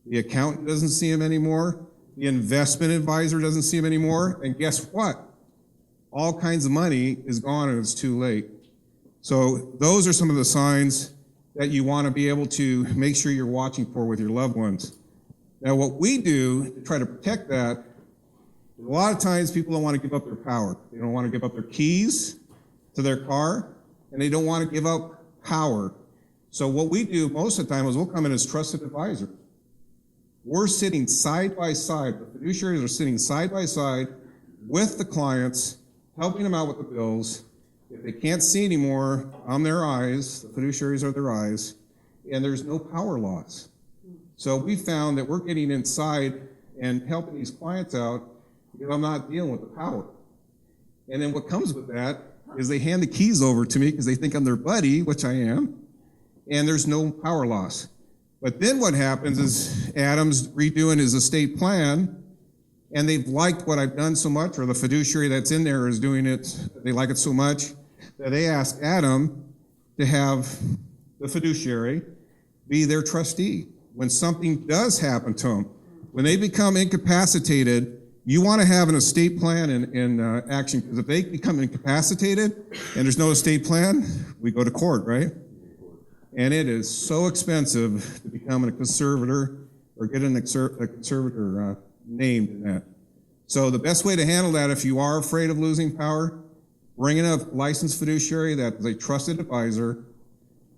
the accountant doesn't see him anymore, the investment advisor doesn't see him anymore, and guess what? All kinds of money is gone and it's too late. So those are some of the signs that you want to be able to make sure you're watching for with your loved ones. Now, what we do to try to protect that, a lot of times people don't want to give up their power. They don't want to give up their keys to their car, and they don't want to give up power. So what we do most of the time is we'll come in as trusted advisors. We're sitting side by side. The fiduciaries are sitting side by side with the clients, helping them out with the bills. If they can't see anymore, I'm their eyes. The fiduciaries are their eyes, and there's no power loss. So we found that we're getting inside and helping these clients out because I'm not dealing with the power. And then what comes with that is they hand the keys over to me because they think I'm their buddy, which I am, and there's no power loss. But then what happens is Adam's redoing his estate plan, and they've liked what I've done so much, or the fiduciary that's in there is doing it, they like it so much, that they ask Adam to have the fiduciary be their trustee. When something does happen to them, when they become incapacitated, you want to have an estate plan in action, because if they become incapacitated and there's no estate plan, we go to court, right? And it is so expensive to become a conservator or get a conservator named in that. So the best way to handle that, if you are afraid of losing power, bring in a licensed fiduciary that is a trusted advisor,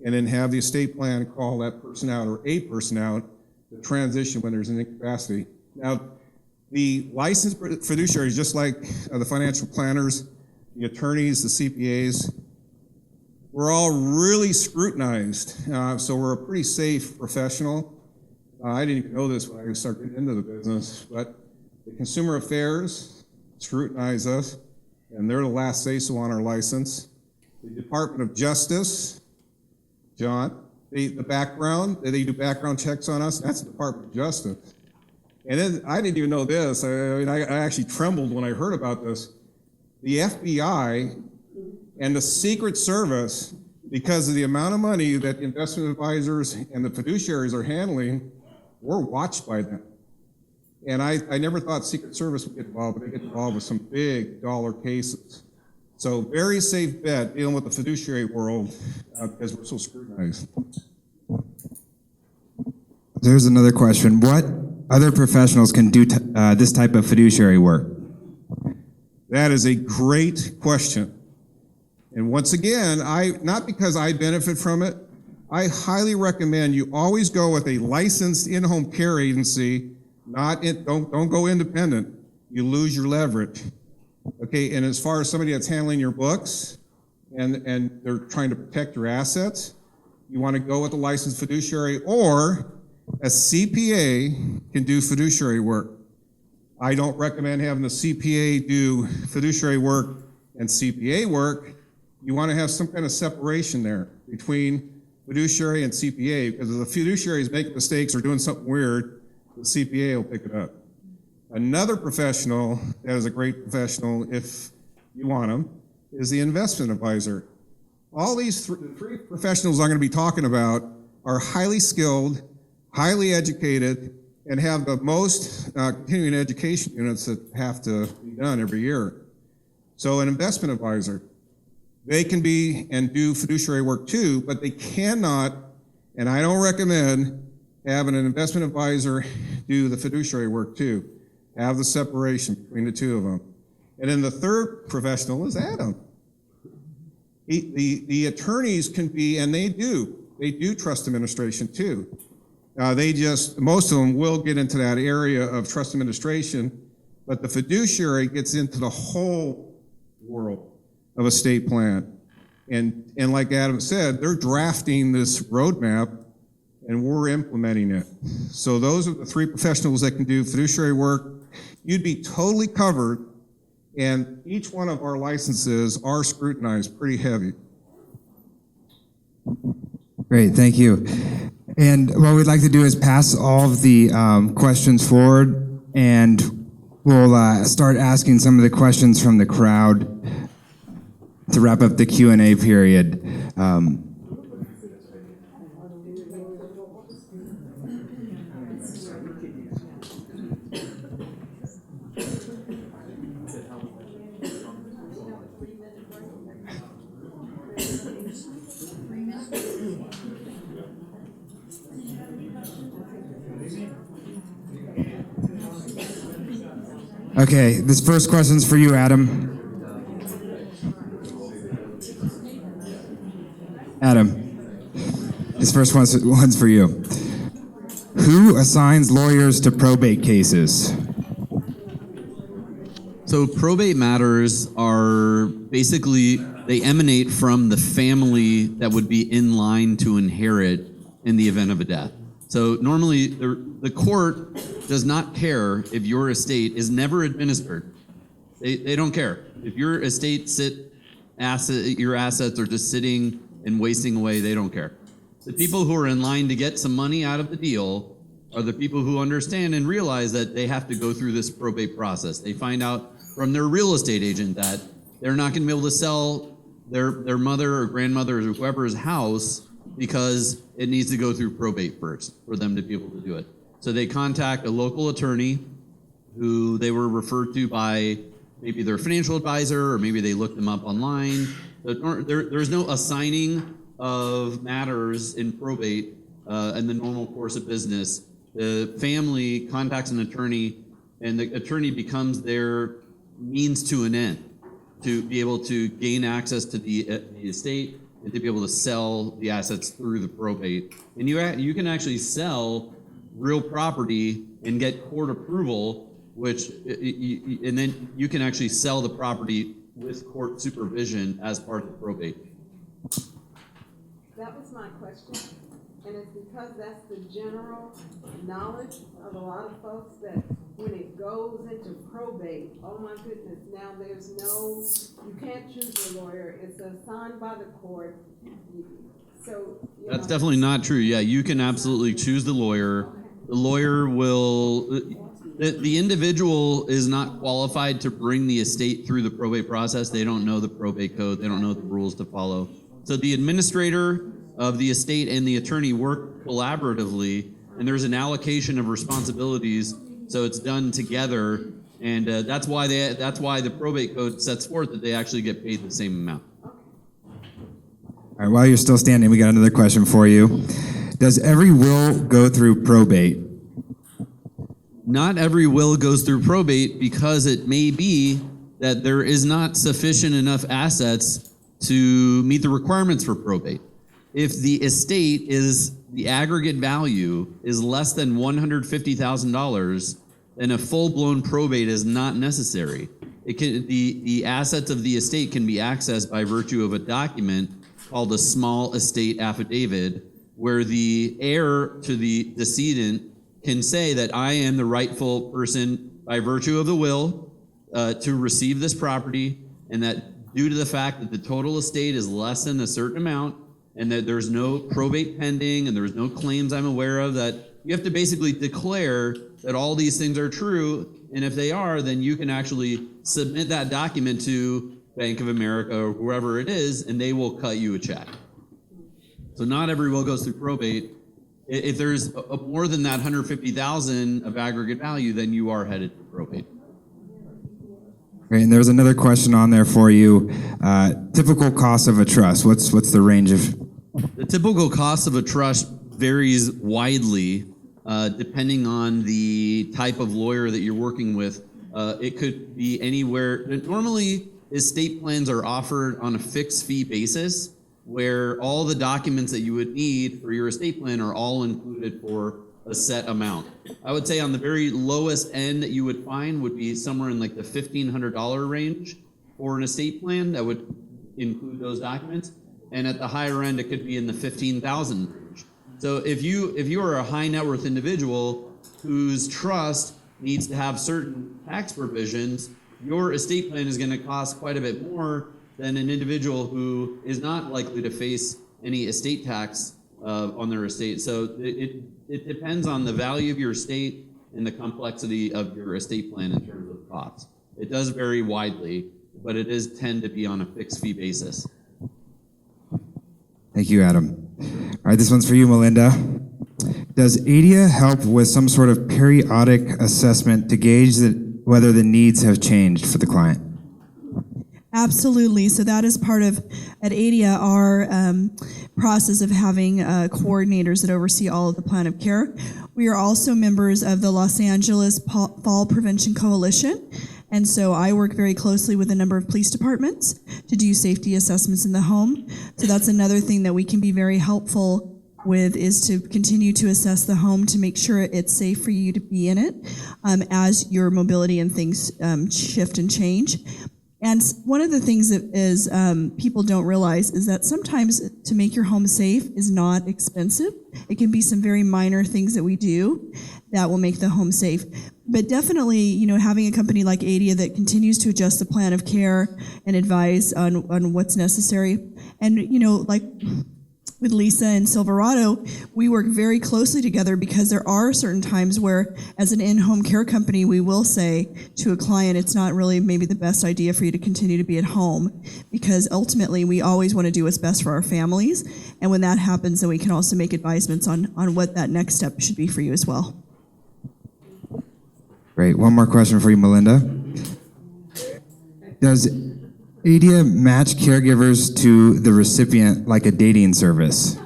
and then have the estate plan call that person out or a person out to transition when there's an incapacity. Now, the licensed fiduciaries, just like the financial planners, the attorneys, the CPAs, we're all really scrutinized. So we're a pretty safe professional. I didn't even know this when I started getting into the business, but the Consumer Affairs scrutinize us, and they're the last say-so on our license. The Department of Justice, John, the background, they do background checks on us, that's the Department of Justice. And then, I didn't even know this, I actually trembled when I heard about this. The FBI and the Secret Service, because of the amount of money that the investment advisors and the fiduciaries are handling, we're watched by them. And I never thought Secret Service would get involved, but they get involved with some big dollar cases. So very safe bet dealing with the fiduciary world because we're so scrutinized. There's another question. What other professionals can do this type of fiduciary work? That is a great question. And once again, not because I benefit from it, I highly recommend you always go with a licensed in-home care agency. Don't go independent. You lose your leverage. Okay, and as far as somebody that's handling your books and they're trying to protect your assets, you want to go with a licensed fiduciary, or a CPA can do fiduciary work. I don't recommend having a CPA do fiduciary work and CPA work. You want to have some kind of separation there between fiduciary and CPA, because if the fiduciary is making mistakes or doing something weird, the CPA will pick it up. Another professional that is a great professional, if you want them, is the investment advisor. All these three professionals I'm going to be talking about are highly skilled, highly educated, and have the most continuing education units that have to be done every year. So an investment advisor, they can be and do fiduciary work too, but they cannot, and I don't recommend having an investment advisor do the fiduciary work too. Have the separation between the two of them. And then the third professional is Adam. The attorneys can be, and they do trust administration too. Most of them will get into that area of trust administration, but the fiduciary gets into the whole world of estate plan. And like Adam said, they're drafting this roadmap and we're implementing it. So those are the three professionals that can do fiduciary work you'd be totally covered, and each one of our licenses are scrutinized pretty heavy. Great, thank you. And what we'd like to do is pass all of the questions forward, and we'll start asking some of the questions from the crowd to wrap up the Q&A period. Okay, this first question's for you, Adam. Adam, this first one's for you. Who assigns lawyers to probate cases? So probate matters are basically, they emanate from the family that would be in line to inherit in the event of a death. So normally the court does not care if your estate is never administered. They don't care. If your estate your assets are just sitting and wasting away, they don't care. The people who are in line to get some money out of the deal are the people who understand and realize that they have to go through this probate process. They find out from their real estate agent that they're not going to be able to sell their mother or grandmother or whoever's house because it needs to go through probate first for them to be able to do it. So they contact a local attorney who they were referred to by maybe their financial advisor, or maybe they looked them up online. There's no assigning of matters in probate in the normal course of business. The family contacts an attorney, and the attorney becomes their means to an end to be able to gain access to the estate and to be able to sell the assets through the probate. And you can actually sell real property and get court approval, and then you can actually sell the property with court supervision as part of the probate. That was my question, and it's because that's the general knowledge of a lot of folks that when it goes into probate, oh my goodness, now you can't choose a lawyer, it's assigned by the court. So That's definitely not true. Yeah, you can absolutely choose the lawyer. The lawyer will, the individual is not qualified to bring the estate through the probate process. They don't know the probate code. They don't know the rules to follow. So the administrator of the estate and the attorney work collaboratively, and there's an allocation of responsibilities, so it's done together. And that's why the probate code sets forth that they actually get paid the same amount. All right, while you're still standing, we got another question for you. Does every will go through probate? Not every will goes through probate because it may be that there is not sufficient enough assets to meet the requirements for probate. If the estate the aggregate value is less than $150,000, then a full-blown probate is not necessary. The assets of the estate can be accessed by virtue of a document called a small estate affidavit, where the heir to the decedent can say that I am the rightful person by virtue of the will to receive this property, and that due to the fact that the total estate is less than a certain amount, and that there's no probate pending, and there's no claims I'm aware of, that you have to basically declare that all these things are true, and if they are, then you can actually submit that document to Bank of America or whoever it is, and they will cut you a check. So not every will goes through probate. If there's more than that $150,000 of aggregate value, then you are headed to probate. Great, and there's another question on there for you. Typical cost of a trust. What's the range of? The typical cost of a trust varies widely depending on the type of lawyer that you're working with. It could be anywhere. Normally, estate plans are offered on a fixed fee basis, where all the documents that you would need for your estate plan are all included for a set amount. I would say on the very lowest end that you would find would be somewhere in like the $1,500 range for an estate plan that would include those documents. And at the higher end, it could be in the $15,000 range. So if you are a high net worth individual whose trust needs to have certain tax provisions, your estate plan is going to cost quite a bit more than an individual who is not likely to face any estate tax on their estate. So it depends on the value of your estate and the complexity of your estate plan in terms of costs. It does vary widely, but it is tend to be on a fixed fee basis. Thank you, Adam. All right, this one's for you, Melinda. Does ADIA help with some sort of periodic assessment to gauge whether the needs have changed for the client? Absolutely. So that is part of, at ADIA, our process of having coordinators that oversee all of the plan of care. We are also members of the Los Angeles Fall Prevention Coalition. And so I work very closely with a number of police departments to do safety assessments in the home. So that's another thing that we can be very helpful with, is to continue to assess the home to make sure it's safe for you to be in it as your mobility and things shift and change. And one of the things that is people don't realize is that sometimes to make your home safe is not expensive. It can be some very minor things that we do that will make the home safe. But definitely, you know, having a company like ADIA that continues to adjust the plan of care and advise on what's necessary. And, you know, like with Lisa and Silverado, we work very closely together because there are certain times where, as an in-home care company, we will say to a client, it's not really maybe the best idea for you to continue to be at home, because ultimately we always want to do what's best for our families. And when that happens, then we can also make advisements on what that next step should be for you as well. Great. One more question for you, Melinda. Does ADIA match caregivers to the recipient like a dating service?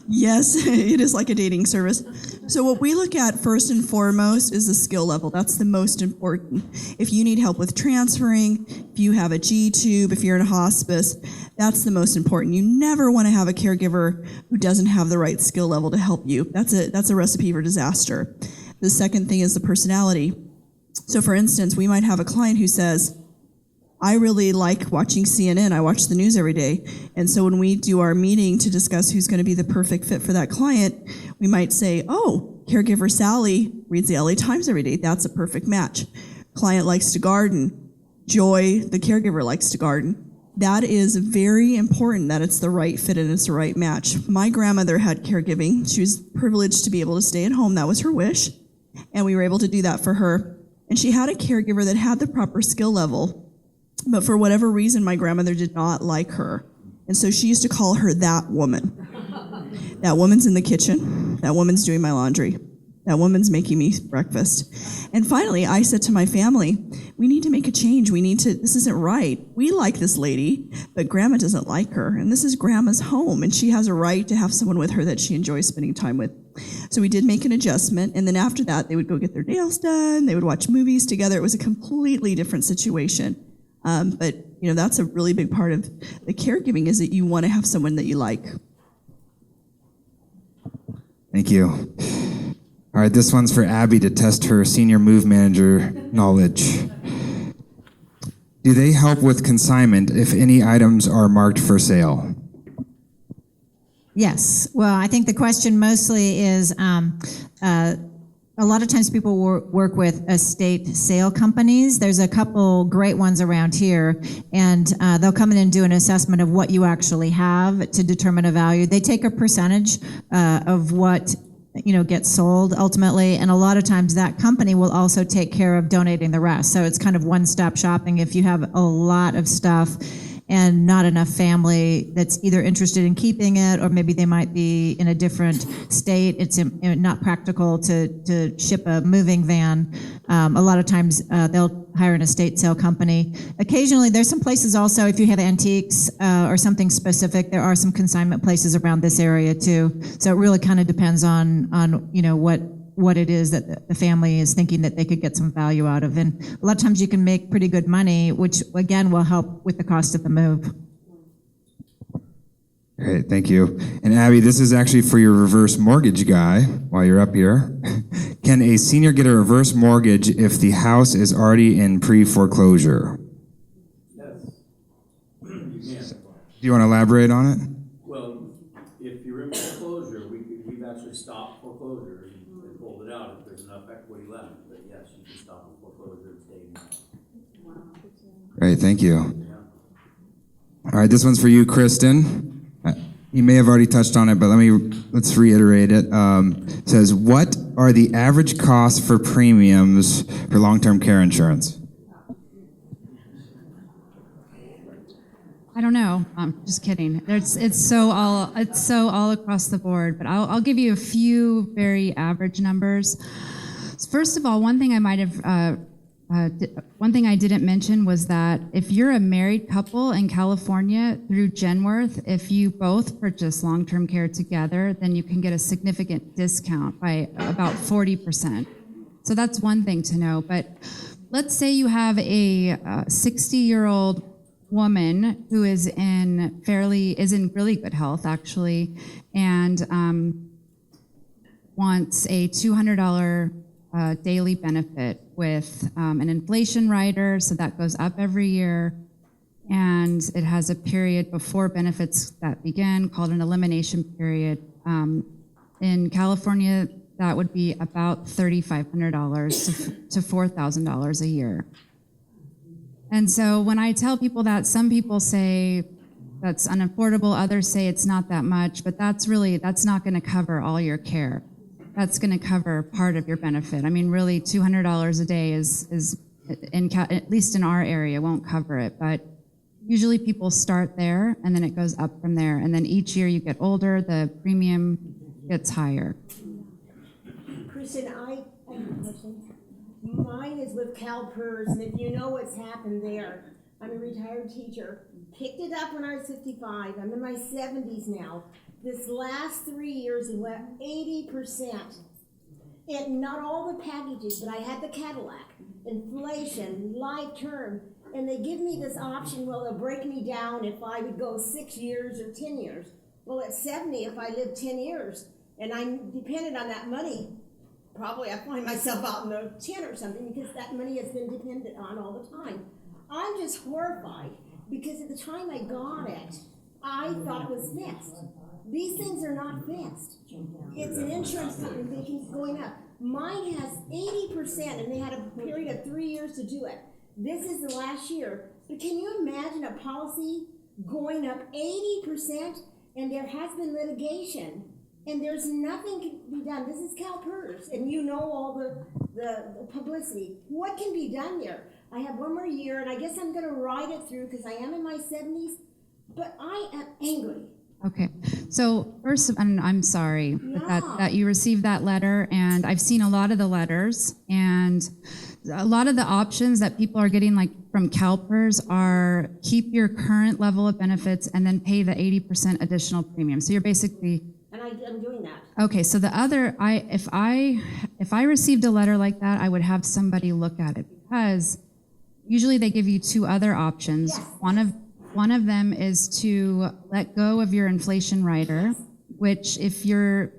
Yes, it is like a dating service. So what we look at first and foremost is the skill level. That's the most important. If you need help with transferring, if you have a G-tube, if you're in a hospice, that's the most important. You never want to have a caregiver who doesn't have the right skill level to help you. That's a recipe for disaster. The second thing is the personality. So for instance, we might have a client who says, I really like watching CNN. I watch the news every day. And so when we do our meeting to discuss who's going to be the perfect fit for that client, we might say, oh, caregiver Sally reads the LA Times every day. That's a perfect match. Client likes to garden. Joy, the caregiver, likes to garden. That is very important that it's the right fit and it's the right match. My grandmother had caregiving. She was privileged to be able to stay at home. That was her wish. And we were able to do that for her. And she had a caregiver that had the proper skill level. But for whatever reason, my grandmother did not like her. And so she used to call her that woman. That woman's in the kitchen. That woman's doing my laundry. That woman's making me breakfast. And finally, I said to my family, we need to make a change. This isn't right. We like this lady, but grandma doesn't like her. And this is grandma's home, and she has a right to have someone with her that she enjoys spending time with. So we did make an adjustment, and then after that, they would go get their nails done. They would watch movies together. It was a completely different situation. But you know, that's a really big part of the caregiving, is that you want to have someone that you like. Thank you. All right, this one's for Abby to test her senior move manager knowledge. Do they help with consignment if any items are marked for sale? Yes. Well, I think the question mostly is a lot of times people work with estate sale companies. There's a couple great ones around here, and they'll come in and do an assessment of what you actually have to determine a value. They take a percentage of what gets sold ultimately, and a lot of times that company will also take care of donating the rest. So it's kind of one-stop shopping. If you have a lot of stuff and not enough family that's either interested in keeping it, or maybe they might be in a different state, it's not practical to ship a moving van. A lot of times they'll hire an estate sale company. Occasionally, there's some places also, if you have antiques or something specific, there are some consignment places around this area too. So it really kind of depends on what it is that the family is thinking that they could get some value out of. And a lot of times you can make pretty good money, which again will help with the cost of the move. Great, thank you. And Abby, this is actually for your reverse mortgage guy while you're up here. Can a senior get a reverse mortgage if the house is already in pre-foreclosure? Yes, you can. Do you want to elaborate on it? Well, if you're in foreclosure, we've actually stopped foreclosure and pulled it out. If there's enough equity left, but yes, you can stop a foreclosure and stay in that. Great, thank you. All right, this one's for you, Kristen. You may have already touched on it, but let's reiterate it. It says, what are the average costs for premiums for long-term care insurance? I don't know. Just kidding. It's so all across the board. But I'll give you a few very average numbers. First of all, one thing I didn't mention was that if you're a married couple in California through Genworth, if you both purchase long-term care together, then you can get a significant discount by about 40%. So that's one thing to know. But let's say you have a 60-year-old woman who is in really good health actually, and wants a $200 daily benefit with an inflation rider, so that goes up every year, and it has a period before benefits that begin called an elimination period. In California, that would be about $3,500 to $4,000 a year. And so when I tell people that, some people say that's unaffordable, others say it's not that much, but that's not going to cover all your care. That's going to cover part of your benefit. I mean, really, $200 a day is at least in our area, won't cover it. But usually people start there, and then it goes up from there. And then each year you get older, the premium gets higher. Kristen, I have a question. Mine is with CalPERS, and if you know what's happened there, I'm a retired teacher. Picked it up when I was 55. I'm in my 70s now. This last 3 years, it went 80%. And not all the packages, but I had the Cadillac, inflation, life term, and they give me this option, well, they'll break me down if I would go 6 years or 10 years. Well, at 70, if I live 10 years, and I'm dependent on that money, probably I find myself out in the 10 or something because that money has been dependent on all the time. I'm just horrified because at the time I got it, I thought it was fixed. These things are not fixed. It's an insurance company, they keep going up. Mine has 80%, and they had a period of 3 years to do it. This is the last year. But can you imagine a policy going up 80%, and there has been litigation, and there's nothing can be done? This is CalPERS, and you know all the publicity. What can be done here? I have one more year, and I guess I'm going to ride it through because I am in my 70s, but I am angry. Okay, so first, and I'm sorry that you received that letter, and I've seen a lot of the letters, and a lot of the options that people are getting, like from CalPERS, are keep your current level of benefits and then pay the 80% additional premium. So you're basically. And I'm doing that. Okay, so the other, if I received a letter like that, I would have somebody look at it, because usually they give you two other options. Yes. One of them is to let go of your inflation rider, which if you're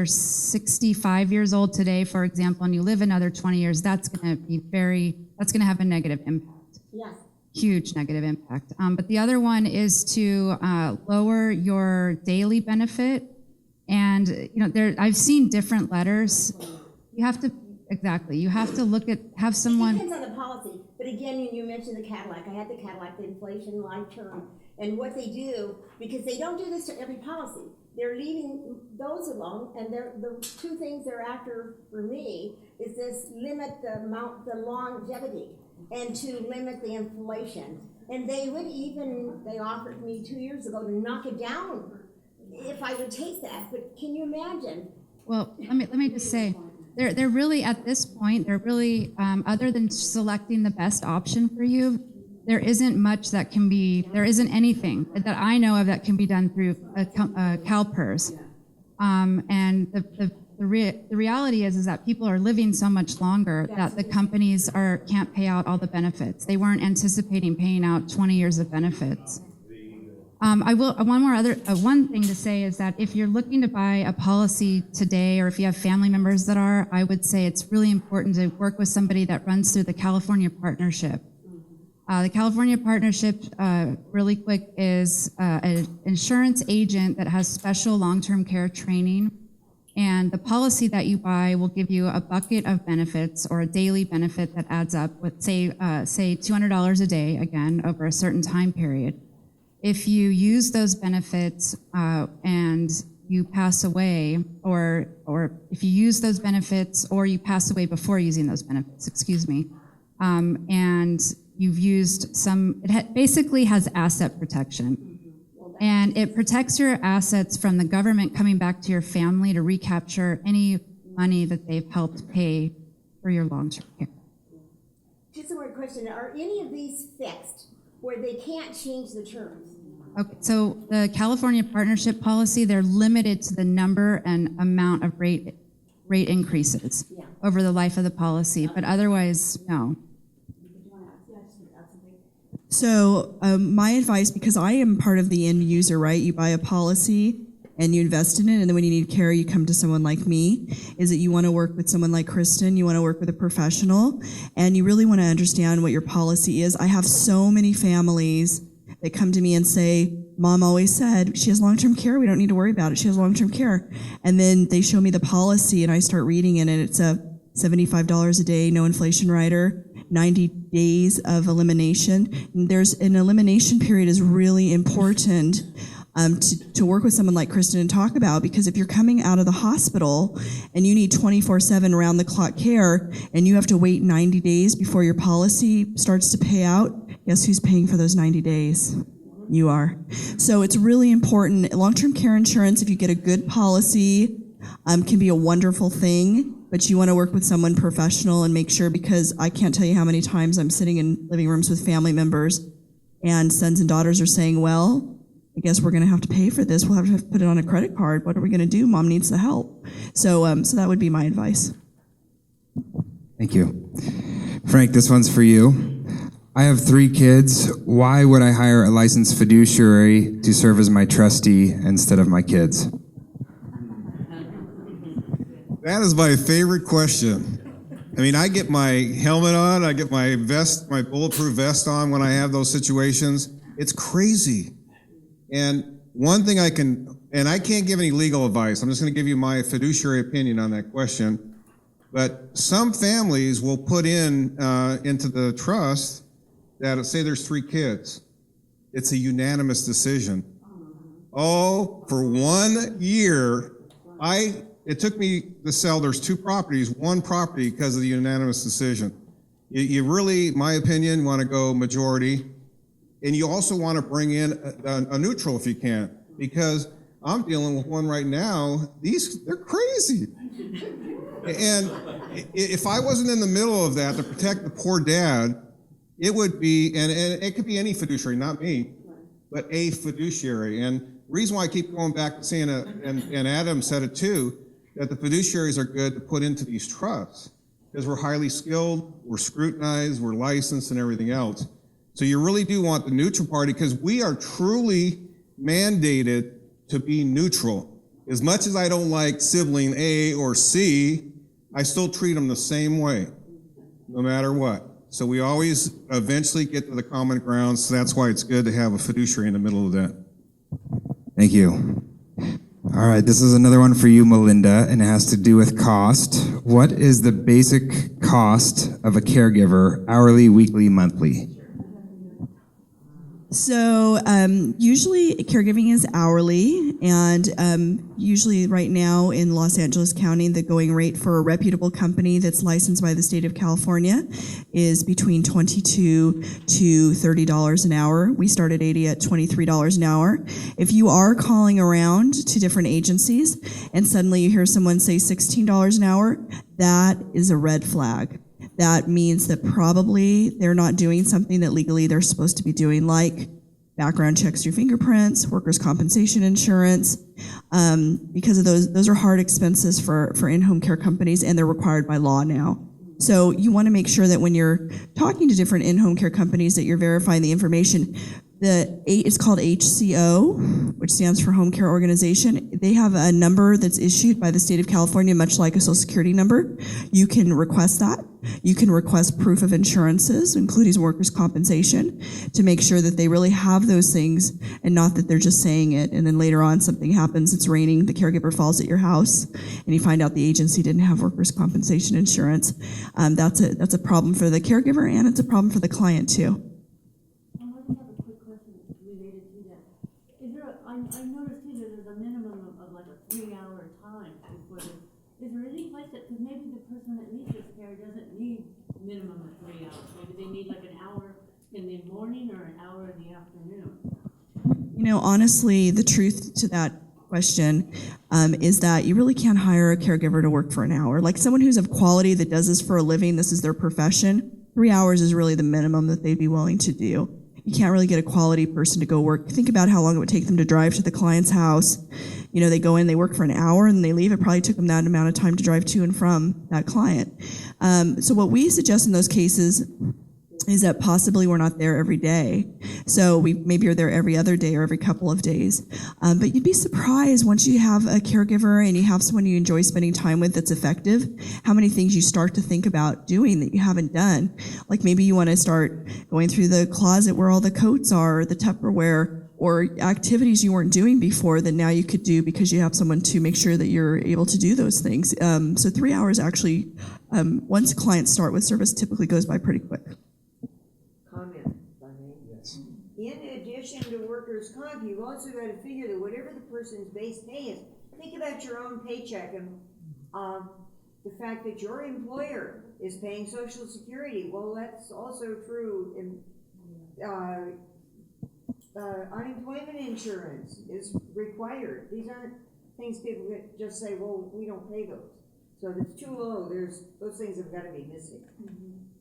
65 years old today, for example, and you live another 20 years, that's going to have a negative impact. Yes. Huge negative impact. But the other one is to lower your daily benefit. And I've seen different letters. You have to have someone. It depends on the policy. But again, when you mentioned the Cadillac, I had the Cadillac, the inflation life term, and what they do, because they don't do this to every policy. They're leaving those alone, and the two things they're after for me is this: limit the longevity, and to limit the inflation. And they offered me 2 years ago to knock it down if I would take that. But can you imagine? Well, let me just say, they're really, at this point, they're really, other than selecting the best option for you, there isn't anything that I know of that can be done through CalPERS. And the reality is that people are living so much longer that the companies can't pay out all the benefits. They weren't anticipating paying out 20 years of benefits. One thing to say is that if you're looking to buy a policy today, or if you have family members that are, I would say it's really important to work with somebody that runs through the California Partnership. The California Partnership, really quick, is an insurance agent that has special long-term care training, And the policy that you buy will give you a bucket of benefits or a daily benefit that adds up with, say $200 a day, again, over a certain time period. If you use those benefits and you pass away, or if you use those benefits or you pass away before using those benefits, and you've used some, basically has asset protection. And it protects your assets from the government coming back to your family to recapture any money that they've helped pay for your long-term care. Just a more question, are any of these fixed where they can't change the terms? Okay, so the California partnership policy, they're limited to the number and amount of rate increases over the life of the policy, but otherwise, no. So my advice, because I am part of the end user, right? You buy a policy and you invest in it, and then when you need care, you come to someone like me, is that you want to work with someone like Kristen, you want to work with a professional, and you really want to understand what your policy is. I have so many families that come to me and say, Mom always said, she has long-term care, we don't need to worry about it, she has long-term care. And then they show me the policy and I start reading it, and it's a $75 a day, no inflation rider, 90 days of elimination. And there's an elimination period is really important to work with someone like Kristen and talk about, because if you're coming out of the hospital and you need 24/7 round-the-clock care and you have to wait 90 days before your policy starts to pay out, guess who's paying for those 90 days? You are. So it's really important. Long-term care insurance, if you get a good policy, can be a wonderful thing, but you want to work with someone professional and make sure, because I can't tell you how many times I'm sitting in living rooms with family members and sons and daughters are saying, well, I guess we're going to have to pay for this. We'll have to put it on a credit card. What are we going to do? Mom needs the help. So, so that would be my advice. Thank you. Frank, this one's for you. I have 3 kids. Why would I hire a licensed fiduciary to serve as my trustee instead of my kids? That is my favorite question. I mean, I get my helmet on, I get my vest, my bulletproof vest on when I have those situations. It's crazy. And one thing I can't give any legal advice. I'm just going to give you my fiduciary opinion on that question. But some families will put into the trust that, say there's 3 kids. It's a unanimous decision. Oh, for 1 year, it took me to sell, there's 2 properties, 1 property because of the unanimous decision. You really, in my opinion, want to go majority. And you also want to bring in a neutral if you can, because I'm dealing with one right now. They're crazy. And if I wasn't in the middle of that to protect the poor dad, it would be, and it could be any fiduciary, not me, but a fiduciary. And the reason why I keep going back to saying it, and Adam said it too, that the fiduciaries are good to put into these trusts, because we're highly skilled, we're scrutinized, we're licensed, and everything else. So you really do want the neutral party, because we are truly mandated to be neutral. As much as I don't like sibling A or C, I still treat them the same way, no matter what. So we always eventually get to the common ground, so that's why it's good to have a fiduciary in the middle of that. Thank you. All right, this is another one for you, Melinda, and it has to do with cost. What is the basic cost of a caregiver, hourly, weekly, monthly? So usually caregiving is hourly, and usually right now in Los Angeles County, the going rate for a reputable company that's licensed by the state of California is between $22 to $30 an hour. We start at 80 at $23 an hour. If you are calling around to different agencies and suddenly you hear someone say $16 an hour, that is a red flag. That means that probably they're not doing something that legally they're supposed to be doing, like background checks through fingerprints, workers' compensation insurance, because of those are hard expenses for in-home care companies, and they're required by law now. So you want to make sure that when you're talking to different in-home care companies that you're verifying the information. It's called HCO, which stands for Home Care Organization. They have a number that's issued by the state of California, much like a Social Security number. You can request that. You can request proof of insurances, including workers' compensation, to make sure that they really have those things and not that they're just saying it. And then later on, something happens, it's raining, the caregiver falls at your house, and you find out the agency didn't have workers' compensation insurance. That's a problem for the caregiver, and it's a problem for the client too. I noticed too that there's a minimum of like a 3-hour time before this. Is there any place that, because maybe the person that needs this care doesn't need minimum of 3 hours. Maybe they need like an hour in the morning or an hour in the afternoon. You know, honestly, the truth to that question is that you really can't hire a caregiver to work for an hour. Like someone who's of quality that does this for a living, this is their profession, 3 hours is really the minimum that they'd be willing to do. You can't really get a quality person to go work. Think about how long it would take them to drive to the client's house. You know, they go in, they work for an hour, and they leave. It probably took them that amount of time to drive to and from that client. So what we suggest in those cases is that possibly we're not there every day. So we maybe are there every other day or every couple of days. But you'd be surprised once you have a caregiver and you have someone you enjoy spending time with that's effective, how many things you start to think about doing that you haven't done. Like maybe you want to start going through the closet where all the coats are, or the Tupperware, or activities you weren't doing before that now you could do because you have someone to make sure that you're able to do those things. So 3 hours actually, once clients start with service, typically goes by pretty quick. In addition to workers' comp, you've also got to figure that whatever the person's base pay is, think about your own paycheck and the fact that your employer is paying Social Security. Well, that's also true in unemployment insurance is required. These aren't things people just say, well, we don't pay those. So if it's too low, those things have got to be missing.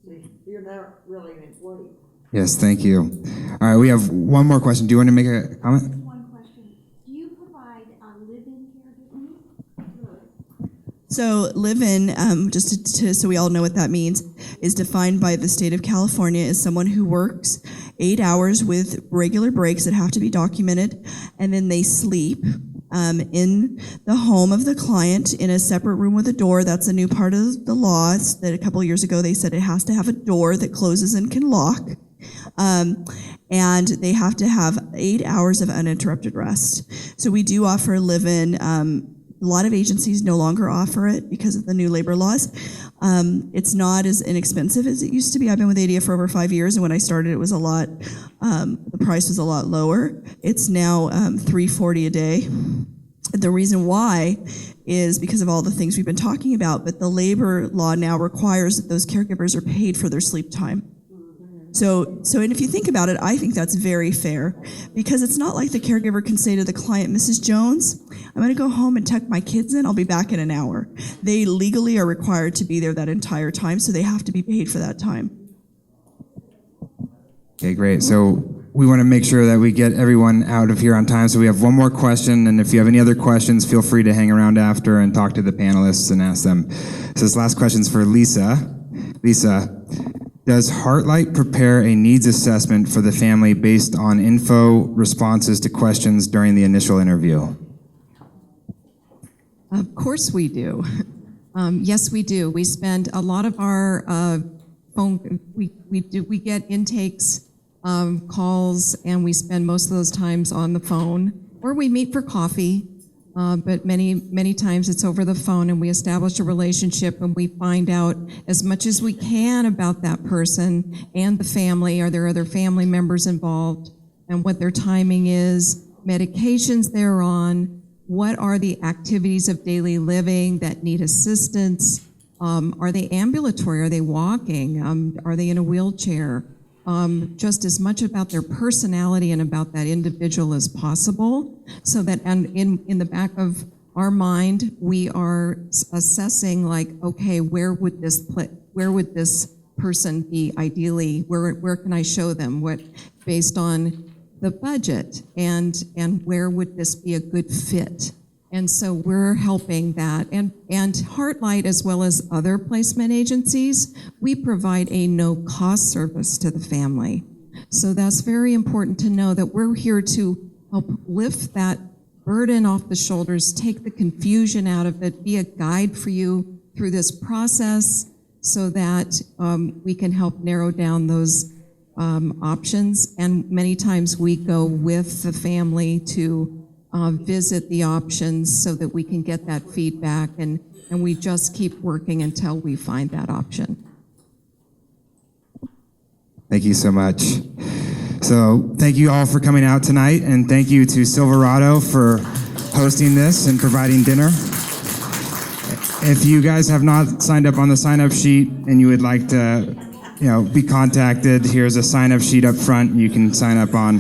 So you're not really an employee. Yes, thank you. All right, we have one more question. Do you want to make a comment? One question. Do you provide live-in caregiving? So live-in, so we all know what that means, is defined by the state of California as someone who works 8 hours with regular breaks that have to be documented, and then they sleep in the home of the client in a separate room with a door. That's a new part of the law. It's that a couple of years ago they said it has to have a door that closes and can lock. And they have to have 8 hours of uninterrupted rest. So we do offer live-in. A lot of agencies no longer offer it because of the new labor laws. It's not as inexpensive as it used to be. I've been with ADA for over 5 years, and when I started, it was a lot. The price was a lot lower. It's now $340 a day. The reason why is because of all the things we've been talking about, but the labor law now requires that those caregivers are paid for their sleep time. So, and if you think about it, I think that's very fair, because it's not like the caregiver can say to the client, Mrs. Jones, I'm going to go home and tuck my kids in. I'll be back in an hour. They legally are required to be there that entire time, so they have to be paid for that time. Okay, great. So we want to make sure that we get everyone out of here on time. So we have one more question, and if you have any other questions, feel free to hang around after and talk to the panelists and ask them. So this last question's for Lisa. Lisa, does Heartlight prepare a needs assessment for the family based on info responses to questions during the initial interview? Of course we do. Yes, we do. We spend a lot of our phone. We get intakes, calls, and we spend most of those times on the phone, or we meet for coffee. But many times it's over the phone, and we establish a relationship, and we find out as much as we can about that person and the family. Are there other family members involved, and what their timing is, medications they're on, what are the activities of daily living that need assistance, are they ambulatory, are they walking, are they in a wheelchair? Just as much about their personality and about that individual as possible, so that, and in the back of our mind, we are assessing, like, okay, where would this person be ideally? Where can I show them? What, based on the budget, and where would this be a good fit? And so we're helping that. And Heartlight, as well as other placement agencies, we provide a no-cost service to the family. So that's very important to know, that we're here to help lift that burden off the shoulders, take the confusion out of it, be a guide for you through this process so that we can help narrow down those options. And many times we go with the family to visit the options so that we can get that feedback, and we just keep working until we find that option. Thank you so much. So thank you all for coming out tonight, and thank you to Silverado for hosting this and providing dinner. If you guys have not signed up on the sign-up sheet and you would like to, be contacted, here's a sign-up sheet up front you can sign up on.